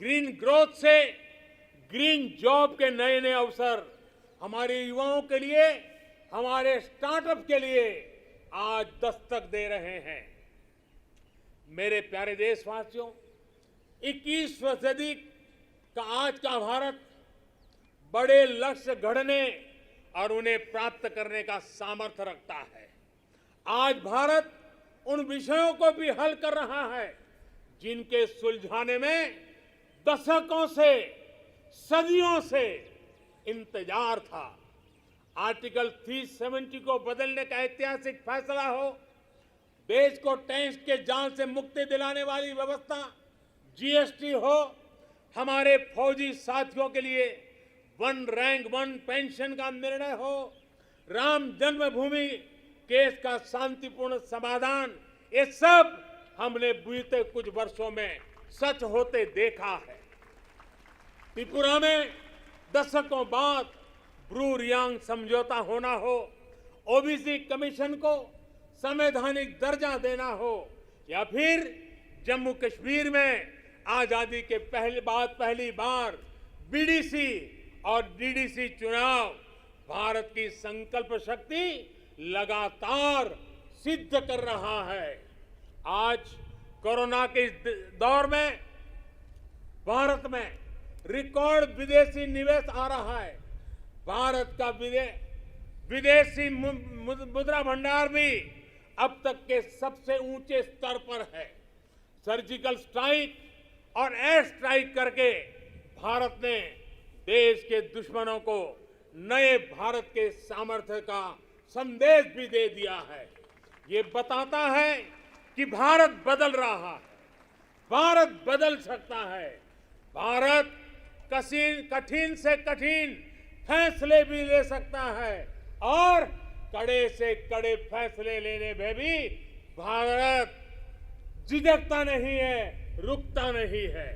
ग्रीन ग्रोथ से ग्रीन जॉब के नए नए अवसर हमारे युवाओं के लिए, हमारे स्टार्टअप के लिए आज दस्तक दे रहे हैं। मेरे प्यारे देशवासियों, 21वीं सदी का आज का भारत बड़े लक्ष्य गढ़ने और उन्हें प्राप्त करने का सामर्थ्य रखता है। आज भारत उन विषयों को भी हल कर रहा है जिनके सुलझाने में दशकों से, सदियों से इंतजार था। आर्टिकल 370 को बदलने का ऐतिहासिक फैसला हो, देश को टैक्स के जाल से मुक्ति दिलाने वाली व्यवस्था, जीएसटी हो, हमारे फौजी साथियों के लिए वन रैंक वन पेंशन का निर्णय हो, राम जन्मभूमि केस का शांतिपूर्ण समाधान, ये सब हमने बीते कुछ वर्षों में सच होते देखा है। त्रिपुरा में दशकों बाद ब्रू रियांग समझौता होना हो, ओबीसी कमीशन को संवैधानिक दर्जा देना हो, या फिर जम्मू कश्मीर में आजादी के पहली बार बीडीसी और डीडीसी चुनाव, भारत की संकल्प शक्ति लगातार सिद्ध कर रहा है। आज कोरोना के इस दौर में भारत में रिकॉर्ड विदेशी निवेश आ रहा है। भारत का विदेशी मुद्रा भंडार भी अब तक के सबसे ऊंचे स्तर पर है। सर्जिकल स्ट्राइक और एयर स्ट्राइक करके भारत ने देश के दुश्मनों को नए भारत के सामर्थ्य का संदेश भी दे दिया है। ये बताता है कि भारत बदल रहा है, भारत बदल सकता है। भारत कठिन से कठिन फैसले भी ले सकता है और कड़े से कड़े फैसले लेने में भी भारत झिझकता नहीं है, रुकता नहीं है।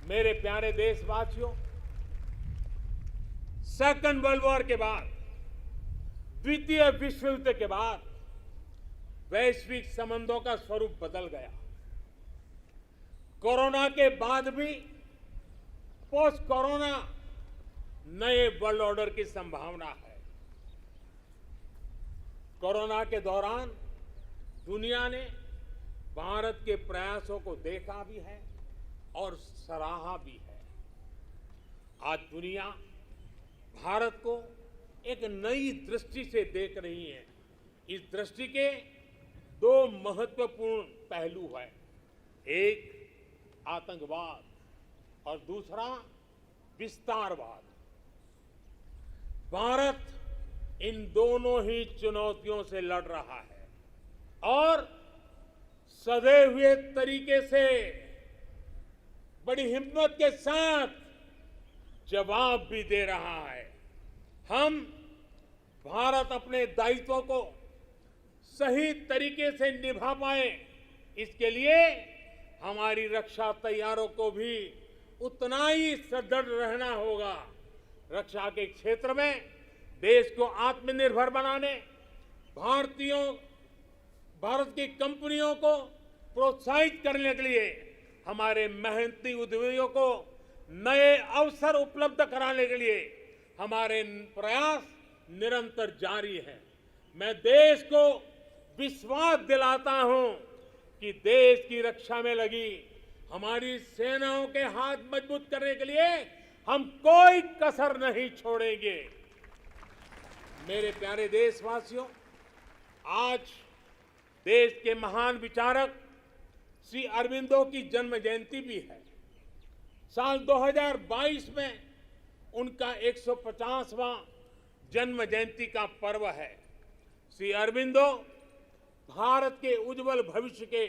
मेरे प्यारे देशवासियों, सेकंड वर्ल्ड वॉर के बाद, द्वितीय विश्व युद्ध के बाद वैश्विक संबंधों का स्वरूप बदल गया। कोरोना के बाद भी पोस्ट कोरोना नए वर्ल्ड ऑर्डर की संभावना है। कोरोना के दौरान दुनिया ने भारत के प्रयासों को देखा भी है और सराहा भी है। आज दुनिया भारत को एक नई दृष्टि से देख रही है। इस दृष्टि के दो महत्वपूर्ण पहलू हैं, एक आतंकवाद और दूसरा विस्तारवाद। भारत इन दोनों ही चुनौतियों से लड़ रहा है और सधे हुए तरीके से, बड़ी हिम्मत के साथ जवाब भी दे रहा है। हम भारत अपने दायित्वों को सही तरीके से निभा पाए, इसके लिए हमारी रक्षा तैयारों को भी उतना ही सदृढ़ रहना होगा। रक्षा के क्षेत्र में देश को आत्मनिर्भर बनाने, भारत की कंपनियों को प्रोत्साहित करने के लिए, हमारे मेहनती उद्यमियों को नए अवसर उपलब्ध कराने के लिए हमारे प्रयास निरंतर जारी हैं। मैं देश को विश्वास दिलाता हूं कि देश की रक्षा में लगी हमारी सेनाओं के हाथ मजबूत करने के लिए हम कोई कसर नहीं छोड़ेंगे। मेरे प्यारे देशवासियों, आज देश के महान विचारक श्री अरबिंदो की जन्म जयंती भी है। साल 2022 में उनका 150वां जन्म जयंती का पर्व है। श्री अरबिंदो भारत के उज्जवल भविष्य के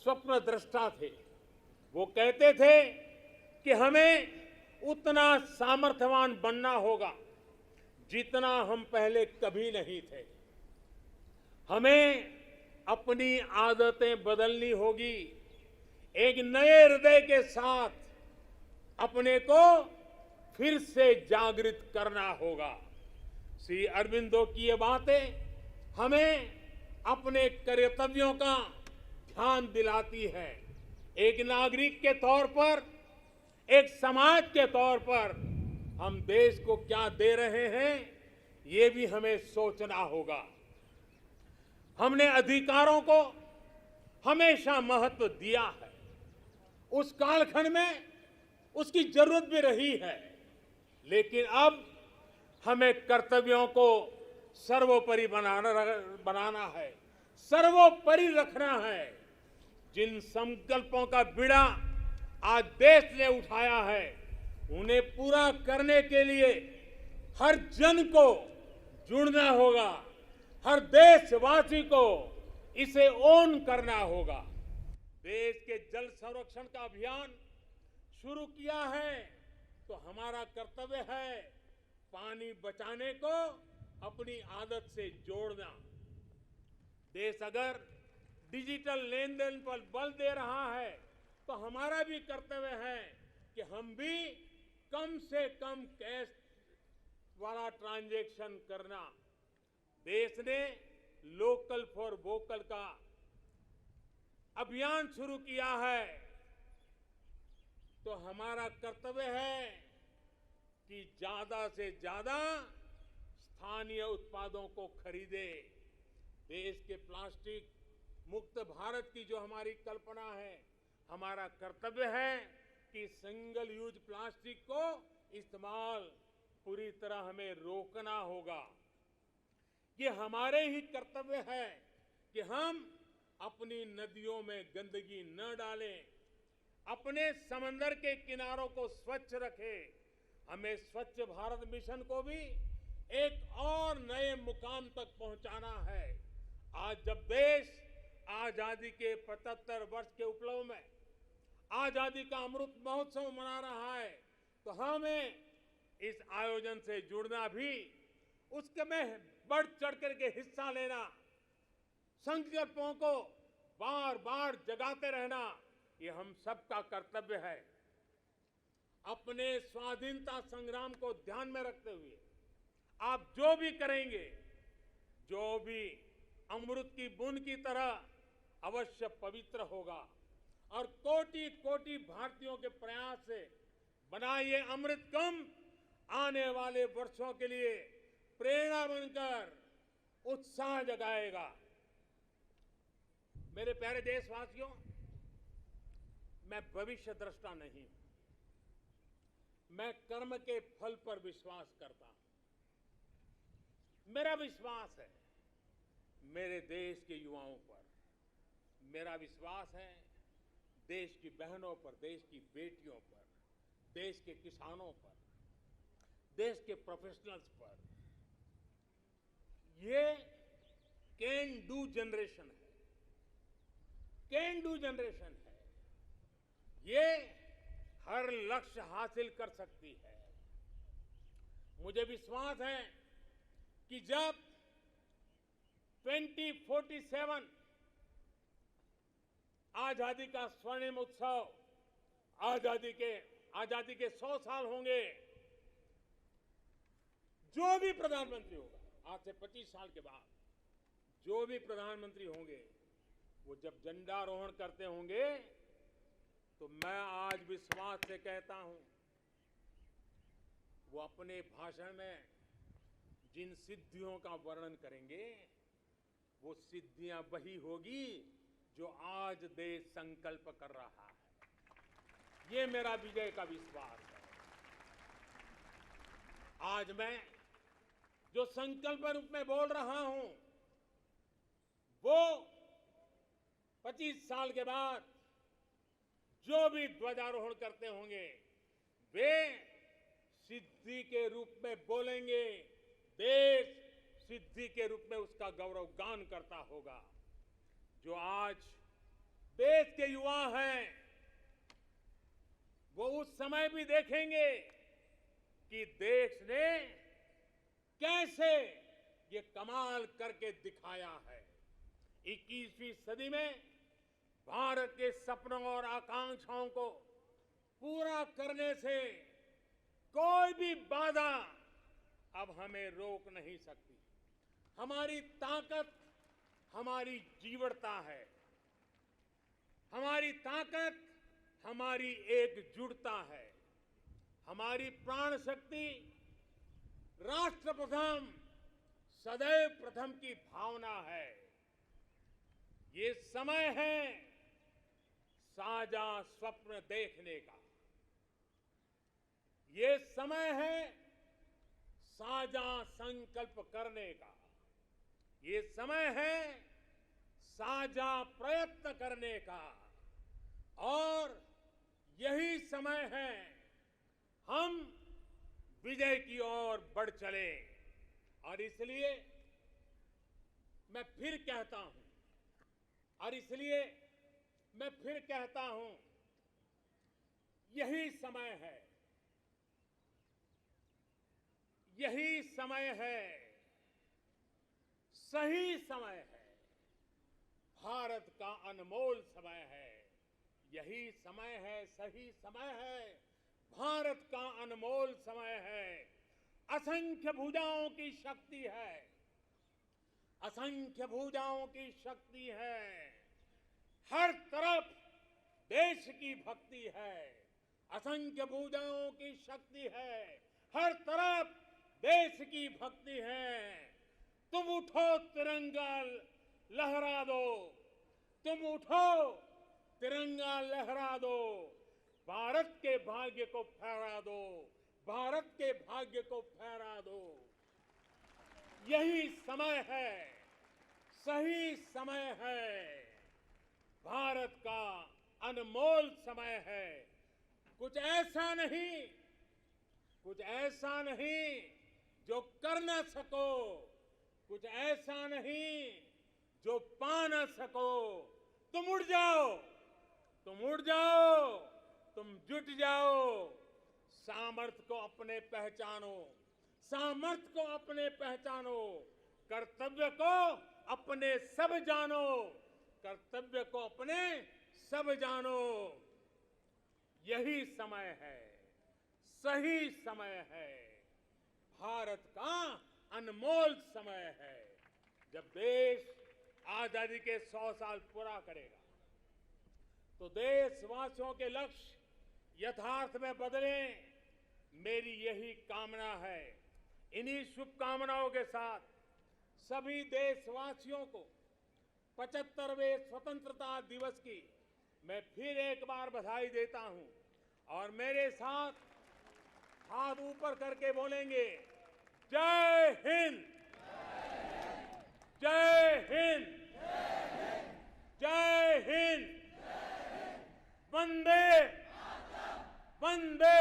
स्वप्न दृष्टा थे। वो कहते थे कि हमें उतना सामर्थ्यवान बनना होगा जितना हम पहले कभी नहीं थे। हमें अपनी आदतें बदलनी होगी, एक नए हृदय के साथ अपने को फिर से जागृत करना होगा। श्री अरबिंदो की ये बातें हमें अपने कर्तव्यों का ध्यान दिलाती है। एक नागरिक के तौर पर, एक समाज के तौर पर हम देश को क्या दे रहे हैं, ये भी हमें सोचना होगा। हमने अधिकारों को हमेशा महत्व दिया है। उस कालखंड में उसकी जरूरत भी रही है, लेकिन अब हमें कर्तव्यों को सर्वोपरि बनाना है, सर्वोपरि रखना है। जिन संकल्पों का बीड़ा आज देश ने उठाया है, उन्हें पूरा करने के लिए हर जन को जुड़ना होगा, हर देशवासी को इसे ओन करना होगा। देश के जल संरक्षण का अभियान शुरू किया है तो हमारा कर्तव्य है पानी बचाने को अपनी आदत से जोड़ना। देश अगर डिजिटल लेन देन पर बल दे रहा है तो हमारा भी कर्तव्य है कि हम भी कम से कम कैश वाला ट्रांजैक्शन करना। देश ने लोकल फॉर वोकल का अभियान शुरू किया है तो हमारा कर्तव्य है कि ज्यादा से ज्यादा स्थानीय उत्पादों को खरीदे। देश के प्लास्टिक मुक्त भारत की जो हमारी कल्पना है, हमारा कर्तव्य है कि सिंगल यूज प्लास्टिक को इस्तेमाल पूरी तरह हमें रोकना होगा। ये हमारे ही कर्तव्य है कि हम अपनी नदियों में गंदगी न डालें, अपने समंदर के किनारों को स्वच्छ रखें। हमें स्वच्छ भारत मिशन को भी एक और नए मुकाम तक पहुंचाना है। आज जब देश आजादी के 75 वर्ष के उपलक्ष्य में आजादी का अमृत महोत्सव मना रहा है तो हमें इस आयोजन से जुड़ना भी, उसके में बढ़ चढ़ करके हिस्सा लेना, संकल्पों को बार बार जगाते रहना, ये हम सबका कर्तव्य है। अपने स्वाधीनता संग्राम को ध्यान में रखते हुए आप जो भी करेंगे, जो भी अमृत की बूंद की तरह अवश्य पवित्र होगा और कोटि कोटि भारतीयों के प्रयास से बना ये अमृत कुंभ आने वाले वर्षों के लिए प्रेरणा बनकर उत्साह जगाएगा। मेरे प्यारे देशवासियों, मैं भविष्य दृष्टा नहीं हूं, मैं कर्म के फल पर विश्वास करता हूं। मेरा विश्वास है मेरे देश के युवाओं पर, मेरा विश्वास है देश की बहनों पर, देश की बेटियों पर, देश के किसानों पर, देश के प्रोफेशनल्स पर। ये कैन डू जनरेशन है, कैन डू जनरेशन है। ये हर लक्ष्य हासिल कर सकती है। मुझे विश्वास है कि जब 2047 आजादी का स्वर्णिम उत्सव, आजादी के 100 साल होंगे, जो भी प्रधानमंत्री होगा आज से 25 साल के बाद, जो भी प्रधानमंत्री होंगे, वो जब झंडारोहण करते होंगे तो मैं आज विश्वास से कहता हूं, वो अपने भाषण में जिन सिद्धियों का वर्णन करेंगे, वो सिद्धियां वही होगी जो आज देश संकल्प कर रहा है। ये मेरा विजय का विश्वास है। आज मैं जो संकल्प रूप में बोल रहा हूं, वो 25 साल के बाद जो भी ध्वजारोहण करते होंगे, वे सिद्धि के रूप में बोलेंगे। देश सिद्धि के रूप में उसका गौरव गान करता होगा। जो आज देश के युवा हैं, वो उस समय भी देखेंगे कि देश ने कैसे ये कमाल करके दिखाया है। 21वीं सदी में भारत के सपनों और आकांक्षाओं को पूरा करने से कोई भी बाधा अब हमें रोक नहीं सकती। हमारी ताकत हमारी जीवटता है, हमारी ताकत हमारी एकजुटता है, हमारी प्राण शक्ति राष्ट्र प्रथम, सदैव प्रथम की भावना है। ये समय है साझा स्वप्न देखने का। ये समय है साझा संकल्प करने का। ये समय है साझा प्रयत्न करने का। और यही समय है हम विजय की ओर बढ़ चले। और इसलिए मैं फिर कहता हूं, यही समय है, यही समय है, सही समय है, भारत का अनमोल समय है। यही समय है, सही समय है, भारत का अनमोल समय है। असंख्य भुजाओं की शक्ति है, असंख्य भुजाओं की शक्ति है। हर तरफ देश की भक्ति है, असंख्य भुजाओं की शक्ति है। हर तरफ देश की भक्ति है। तुम उठो तिरंगा लहरा दो, तुम उठो तिरंगा लहरा दो, भारत के भाग्य को फहरा दो, भारत के भाग्य को फहरा दो। यही समय है, सही समय है, भारत का अनमोल समय है। कुछ ऐसा नहीं जो कर न सको, कुछ ऐसा नहीं जो पा न सको। तुम उठ जाओ, तुम उठ जाओ, तुम जुट जाओ। सामर्थ्य को अपने पहचानो, सामर्थ्य को अपने पहचानो। कर्तव्य को अपने सब जानो, कर्तव्य को अपने सब जानो। यही समय है, सही समय है, भारत का अनमोल समय है। जब देश आजादी के 100 साल पूरा करेगा तो देशवासियों के लक्ष्य यथार्थ में बदलें, मेरी यही कामना है। इन्हीं शुभकामनाओं के साथ सभी देशवासियों को 75वें स्वतंत्रता दिवस की मैं फिर एक बार बधाई देता हूं। और मेरे साथ हाथ ऊपर करके बोलेंगे, जय हिंद, जय हिंद, जय हिंद, वंदे वंदे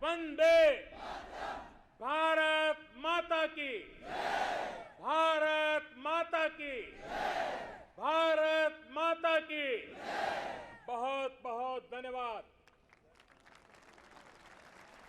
वंदे, भारत माता की, भारत माता की, भारत माता की। बहुत बहुत धन्यवाद।